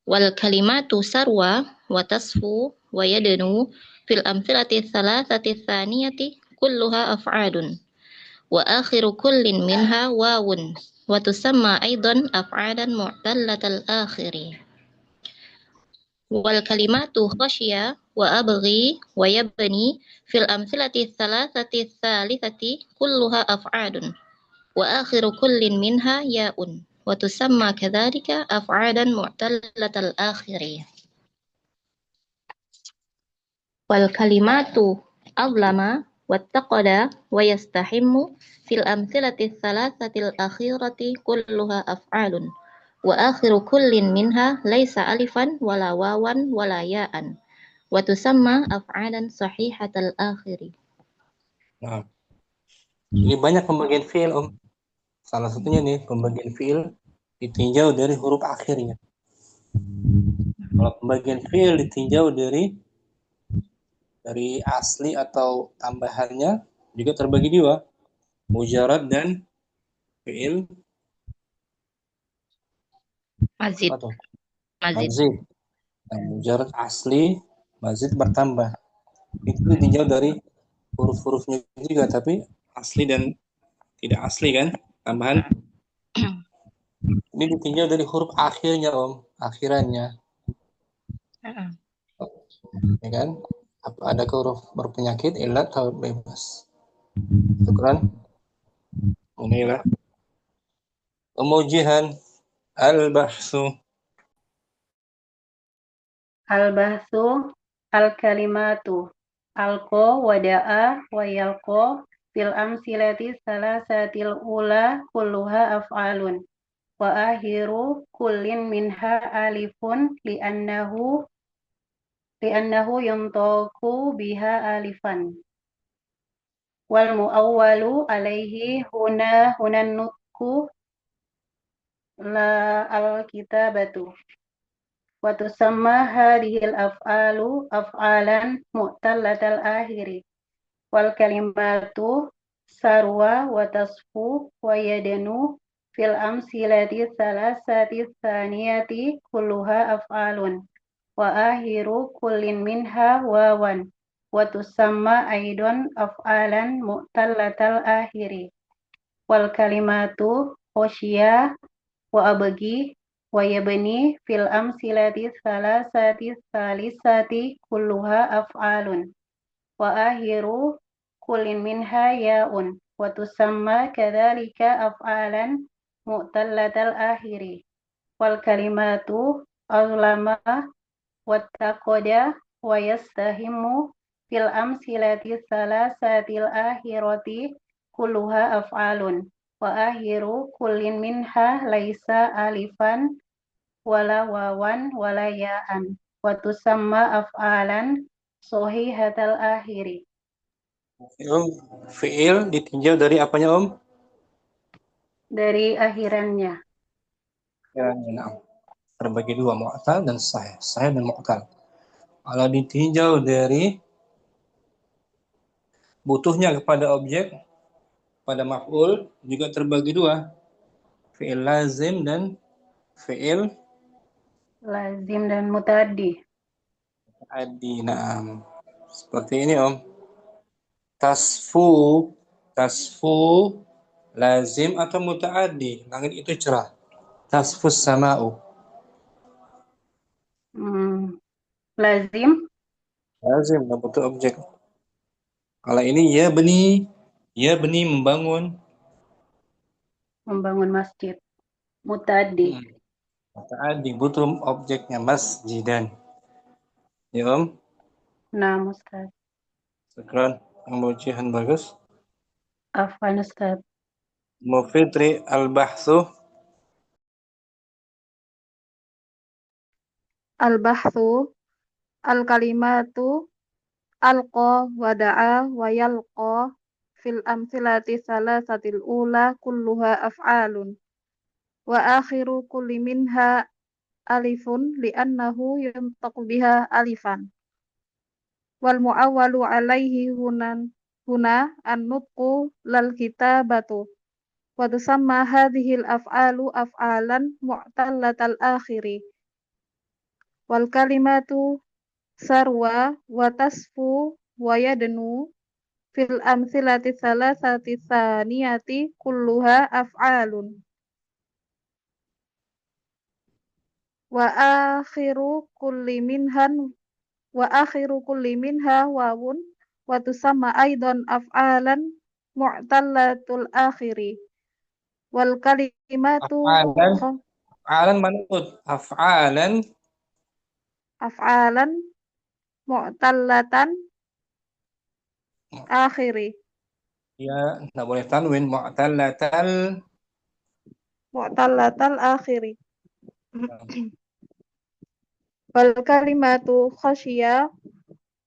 wal kalimatu sarwa wa tasfu wa yadnu fil amthilati thalathati thaniyati kulluha af'alun wa akhiru kullin minha wawun wa tusamma aidan af'alan mu'tallatal akhiri wal kalimatu khasya wa abghi wa yabni fil amthilati thalathati thalithati kulluha af'alun wa akhiru kullin minha ya'un wa tusamma kadzalika af'alan mu'tallatal akhiri wal kalimatu azlama wattaqada wa yastahimmu fil amthilati thalathatil akhirati kulluha af'alun wa akhiru kullin minha laisa alifan wala wawan wala ya'an wa tusamma af'alan sahihatal akhiri. Nah, ini banyak pembagian fi'il Om. Salah satunya nih pembagian fi'il ditinjau dari huruf akhirnya. Kalau pembagian fi'il ditinjau dari asli atau tambahannya juga terbagi dua, mujarad dan fi'il Mazid. apa tuh? Mazid. Mazid. Nah, mujarad asli, mazid bertambah. Itu ditinjau dari huruf-hurufnya juga, tapi asli dan tidak asli kan, tambahan. Ini ditinjau dari huruf akhirnya Om, akhirannya. Ya kan? Apa ada huruf berpenyakit, ilat atau bebas. Syukran. Inilah pemujian al-bahsu. Al-bahsu al-kalimatu alqo wada'a wa yalqo fil amsilati salasatil ula kulluha af'alun wa akhiru kullin minha alifun li'annahu yuntaqu biha alifan wal muawwalu alaihi hunan nutku la al-kitabatu wa tusamma hadhil af'alu af'alan mu'tallatal akhiri wal kalimatu sarwa wa tasfu wa yadanu fil amsilati salasati tsaniyati kulluha af'alun wa akhiru kullin minha wawan wa tusamma aidan af'alan mu'tallatal akhiri wal kalimatu khosya wa abgi wa yabni fil amsilati salasati salisati kulluha af'alun wa akhiru kullin minha ya'un wa tusamma kadzalika af'alan mu'tallatal akhiri wal kalimatu azlama wattaqada wa yastahimu fil amsilati salasatil akhirati kulluha af'alun wa akhiru kullin minha laisa alifan wala wawan wala ya'an wa tusamma af'alan sahihatal akhiri. Fi'il ditinjau dari apanya Om? Dari akhirannya. Nah, terbagi dua, mu'tal dan sahih. Sahih dan mu'tal. Kalau ditinjau dari butuhnya kepada objek, pada maf'ul juga terbagi dua, fi'il lazim dan fi'il lazim dan mutaddi. adi. Nah, seperti ini Om. Tasfu lazim atau mutaaddi? Langit itu cerah. Tasfus sama'u. Lazim. Lazim, bentuk objek. Kalau ini ya beni membangun. Membangun masjid. Mutadi. Mutaaddi, butuh objeknya masjidan. Ya Om? Nah, Ustaz. Sekarang yang ujian bagus. Afwan Ustaz. Mufitri al-bahthu. Al-bahthu, al-kalimatu, alqa, wada'a, wa yalqa, fil amthilati salasatil ula kulluha af'alun. Wa akhiru kulli minha alifun li'annahu yuntaqu biha alifan. Wal mu'awwalu alaihi huna an-nutqu lal kitabatu. Wa tusamma hadhil af'alu af'alan mu'tallatal akhiri. Wal kalimatu sarwa wa tasfu wa yadnu fil amthilati salasati tsaniyati kulluha af'alun. Wa akhiru kulli minha wawun wa tusamma aidan af'alan mu'tallatul akhiri. Wal kalimatu Af'alan man'ut. af'alan mu'tallatan akhiri. Ya, nggak boleh tanwin. Mu'tallatal akhiri. Wal kalimatu khasyiya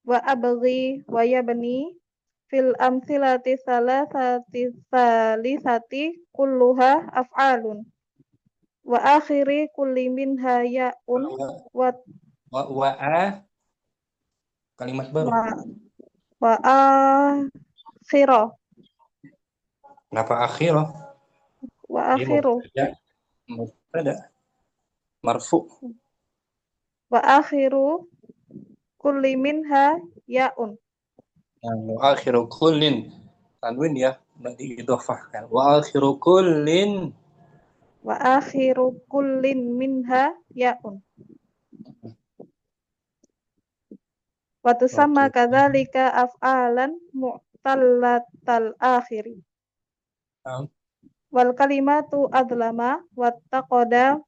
wa abghi wa yabni fil amthilati salisati kulluha af'alun. Wa akhiri kulli minha ya'un wa kalimat baru. wa akhirah. Kenapa akhirah? Wa akhiru. Mubtada. Marfu. Wa akhiru kulli minha ya'un. Wa akhiru kullin. Tanwin ya, berarti idhofahkan. Wa akhiru kullin. Wa akhiru kullin minha ya'un. Wa tusamma kadzalika af'alan mu'tallatal akhiri. Wal kalimatu adlama wattaqada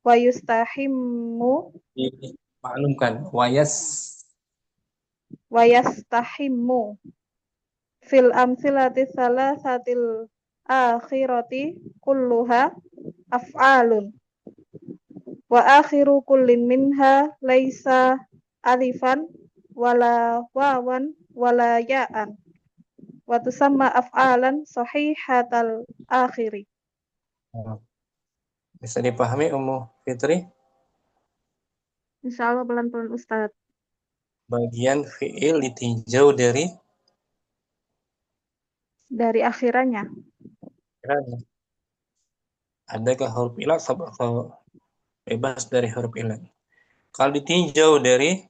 wa yustahimmu Maklumkan wa yastahimmu fil amthilati salasatil akhirati kulluha af'alun. Wa akhiru kullin minha laisa alifan wala wawan wala ya'an. Wa tusamma af'alan sahihatal akhiri. Bisa dipahami Ummu Fitri? Insyaallah pelan-pelan Ustaz. Bagian fi'il ditinjau dari akhirannya. Adakah huruf ilat atau bebas dari huruf ilat? Kalau ditinjau dari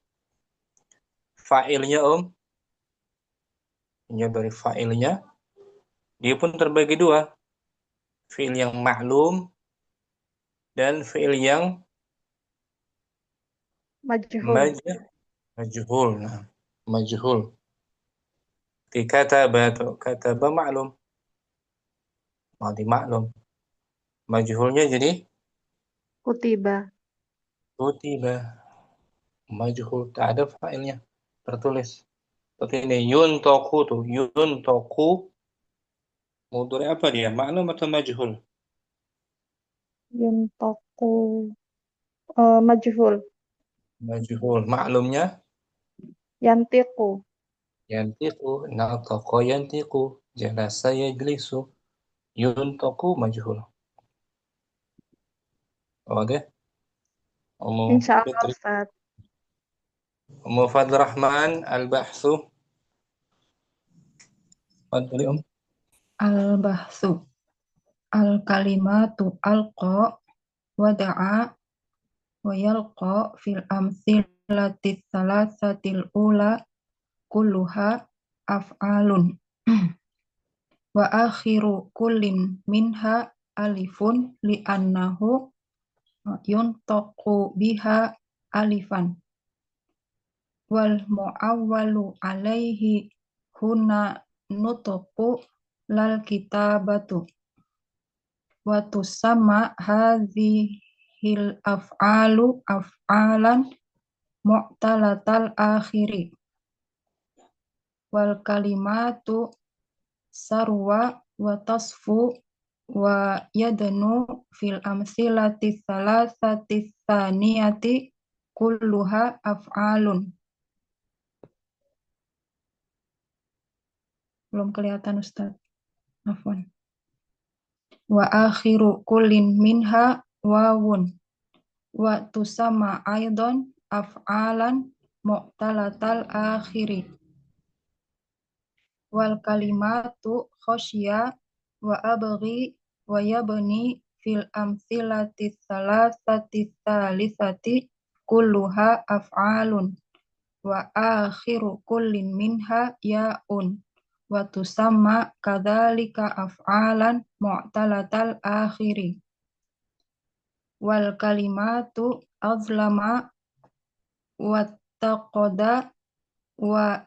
fa'ilnya tinjau dari fa'ilnya, dia pun terbagi dua. Fi'il yang maklum dan fi'il yang majhul. Nah, majhul. Kataba maklum. Madi maklum. Majhulnya jadi Kutiba. Majhul, tak ada fa'ilnya tertulis. Seperti ini, yuntoku tuh, yuntoku. Mudhari apa dia? Maklum atau majhul? Yuntoku majhul. Majhul. Maklumnya? Yantiqu. Yantiqu, na'taqo yantiqu, jalasa yajlisu. Yuntoku majhul. Oke? Insyaallah Ustaz. Ummu Fadl Rahman al-bahthu. Fadli Al-bahthu. Al-kalimatu alqa wada'a wa yalqa fil amthilati salasatil ula kulluha af'alun. Wa akhiru kullin minha alifun li'annahu yuntaqu biha alifan. Wal mu'awwalu alaihi huna nutqu lal kitabatu. Wa tusamma hadhil af'alu af'alan mu'talatal akhiri. Wal kalimatu sarwa wa tasfu wa yadnu fil amsilati salasati tsaniyati kulluha af'alun. Belum kelihatan Ustaz. Afwan. Wa akhiru kullin minha wawun. Wa tusamma aidan af'alan mu'talatal akhiri. Wal kalimatu khosya wa abghi wa yabni fil amsilati salasati tsalisati kulluha af'alun. Wa akhiru kullin minha ya'un. Wa tusamma kadzalika af'alan mu'talatal akhiri. Wal kalimatu azlama wattaqada wa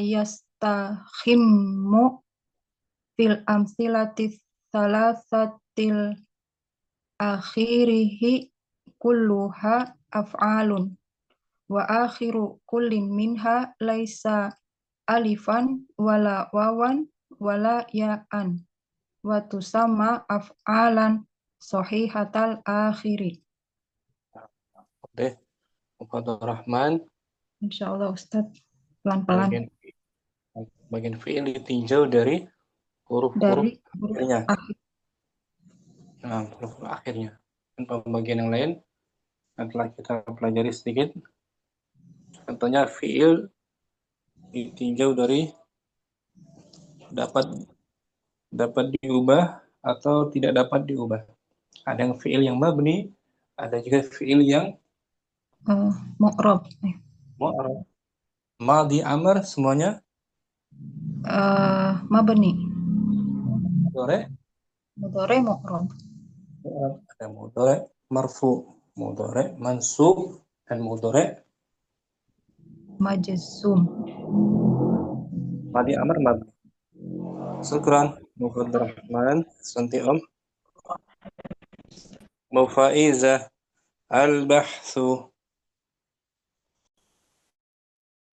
yastakhimmu fil amsilati salasatil akhirihi kulluha af'alun. Wa akhiru kullin minha laisa alifan wala wawan wala ya'an. Wa tusamma af'alan sahihatal akhiri. Oke, Muhammad Rahman. Insyaallah Ustaz, pelan-pelan. Bagian fi'il ditinjau dari huruf-huruf Dari huruf akhirnya. akhir. Nah, huruf akhirnya. Dan pembagian yang lain telah kita pelajari sedikit. Contohnya fi'il ditinjau dari dapat diubah atau tidak dapat diubah. Ada yang fi'il yang mabni, ada juga fi'il yang Mu'rab. mu'rab. Madi, amr semuanya Mabni. mudhari, Mu'rab. ada mudhari marfu, mudhari mansub, dan mudhari Majzum. madi, amr, mabni. Syukran, Muhammad Rahman. Santi Om. Mufaizah al-bahthu.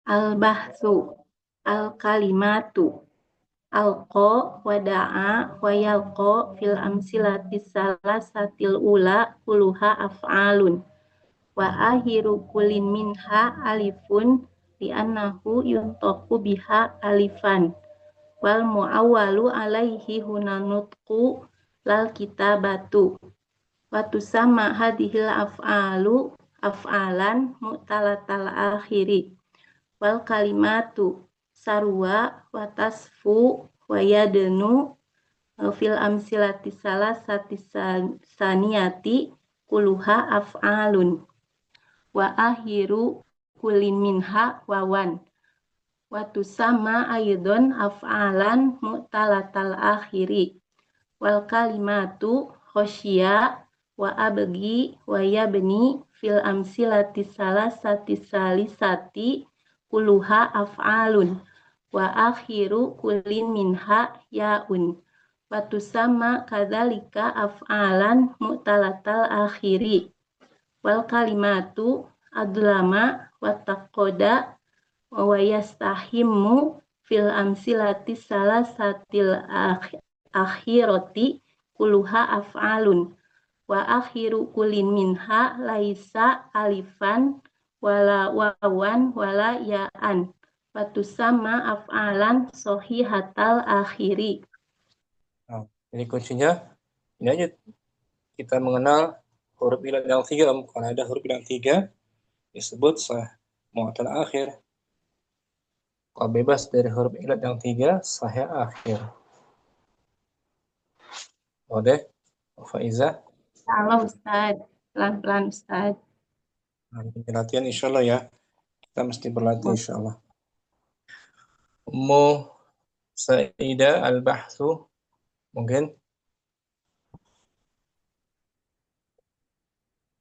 Al-bahsu, al-kalimatu, alqa, wada'a, wa yalqa fil amsilati salasatil ula kuluha af'alun. Wa akhiru kullin minha alifun li'annahu yuntaqu biha alifan. Wal mu'awwalu alaihi huna nutqu lal kitabatu. Wa tusamma hadhil af'alu af'alan mu'talatal akhiri. Wal kalimatu sarwa wa tasfu wa yadnu fil amsilati salasati saniyati kuluha af'alun. Wa akhiru kullin minha wawan. Wa tusamma aydon af'alan mu'talatal akhiri. Wal kalimatu khosya wa abgi wa yabni fil amsilati salasati salisati kulluha af'alun. Wa akhiru kullin minha ya'un. Wa tusamma kadzalika af'alan mu'talatal akhiri. Wal kalimatu adlama wa taqoda wa yastahimmu fil amsilati salasatil akhirati kulluha af'alun. Wa akhiru kullin minha laisa alifan wala wawan wala ya'an. Wa tusamma af'alan sahihatal akhiri. Nah, ini kuncinya. Ini aja kita mengenal huruf ilat yang 3. Kalau ada huruf ilat 3 disebut mu'tal akhir. Kalau bebas dari huruf ilat yang 3, sahih akhir. Oke, Faizah. Halo Ustaz, pelan-pelan Ustaz. Nanti latihan insya Allah ya. Kita mesti berlatih insya Allah. Saidah al-bahthu mungkin.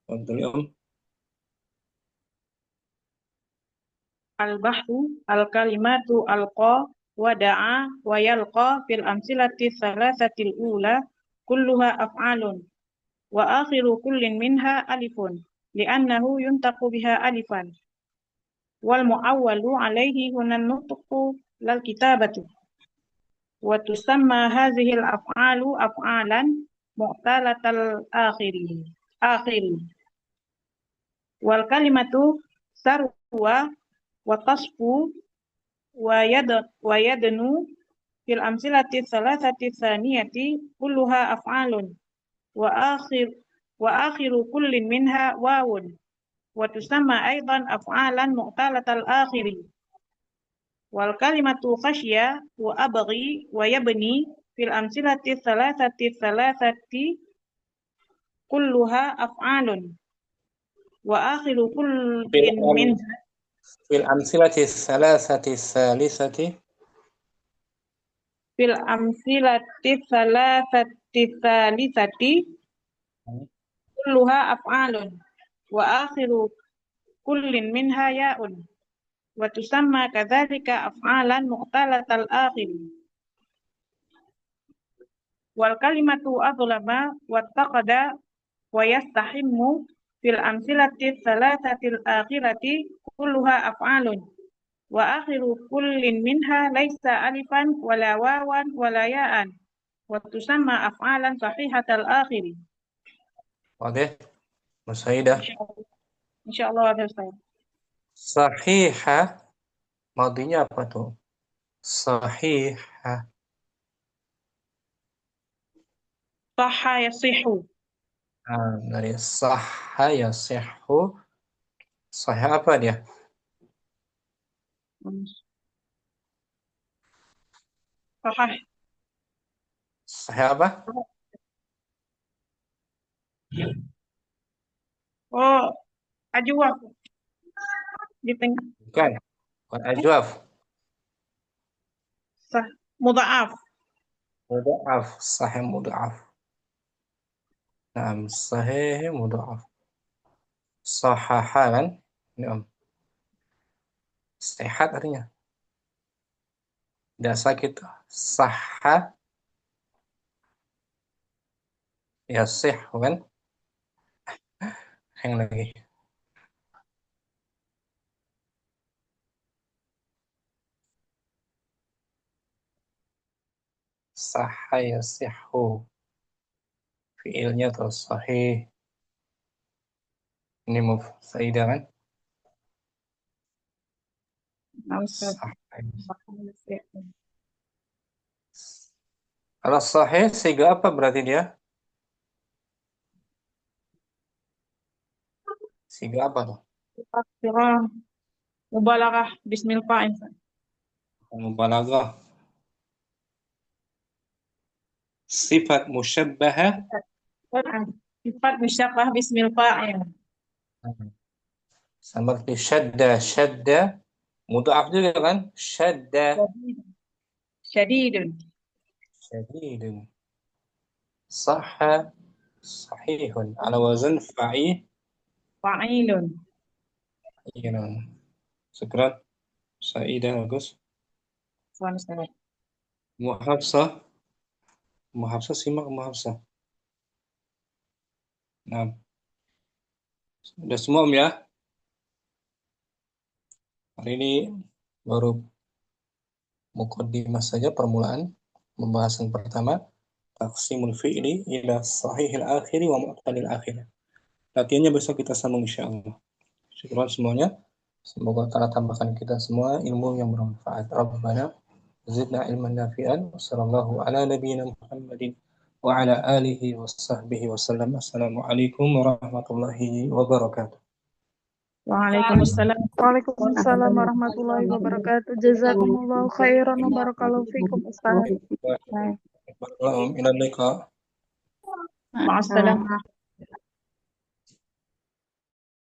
Betul. Al-bahru, al-kalimatu alqa, wada'a, wa yalqa fil amsilati thalathatil ula kulluha af'alun wa akhiru kullin minha alifun li'annahu yuntaqu biha alifan wal mu'awwalu alaihi hunan nutqu lal kitabatu wa tusamma hadhihi al-af'alu af'alan mu'talatal akhiri wal kalimatu sarwa wa tasfu wa yadnu fil amsilati thalathati thaniyati kulluha af'alun wa akhiru kullin minha wawun wa tusamma aidan af'alan mu'talatal akhiri wal kalimatu khasya wa abghi wa yabni fil amsilati thalathati kulluha af'alun wa akhiru kullin minha fil amsilati thalathati thalithati fil amsilati thalithati kulluha af'alun wa akhiru kullin minha ya'un wa tusamma kadzalika af'alan mu'talatal akhir wal kalimatu adlama wa taqada wa yastahimmu fil amsilati thalathatil akhirati kulluha af'alun wa akhiru kullin minha laisa alifan wala wawan wala ya'an wa tusamma af'alan sahihatal akhiri. Oke, Mas Saidah. Insyaallah ada Ustaz. Sahihah madinya apa tuh? Sahihah. Sahha yasihu. Dari sahha yasihu. Sahih apa dia? Sahih. Sahih apa? Oh, ajwaf. Di tengah. Bukan ajwaf. Mudha'af. Mudha'af, sahih mudha'af. Naam, sahih mudha'af. Sahaha kan? Naam. Sehat artinya. Tidak sakit. Sahha yasih kan? Yang lagi. Sahha yasihu. Fi'ilnya atau sahih. Ini Saidah kan? Kalau sahih siga apa berarti dia? Siga apa tuh? Mubalaghah bismil fa'il. Mubalaghah. Sifat musyabbahah. Sifat musyabbah bismil fa'il. Sama seperti syadda mudha'af juga kan? Syadidun sahha sahihun ala wazn fa'ilun. Syukran Saidah, bagus. Selamat. Muhafsah simak Muhafsah. Nah, sudah semua ya. Hari ini baru muqaddimah saja, permulaan pembahasan pertama, taqsimul fi'li ila sahihil akhiri wa mu'talil akhir. Latihannya besok kita sambung insyaallah. Syukran semuanya. Semoga Allah tambahkan kita semua ilmu yang bermanfaat. Rabbana zidna ilman nafi'an. Wassallallahu ala nabiyyina Muhammadin wa ala alihi wa sahbihi wa sallam. Assalamualaikum warahmatullahi wabarakatuh. Waalaikumsalam. Waalaikumsalam warahmatullahi wabarakatuh. Jazakumullahu khairan wa barakallahu fikum Ustaz. Ila liqa. Ma'assalamah.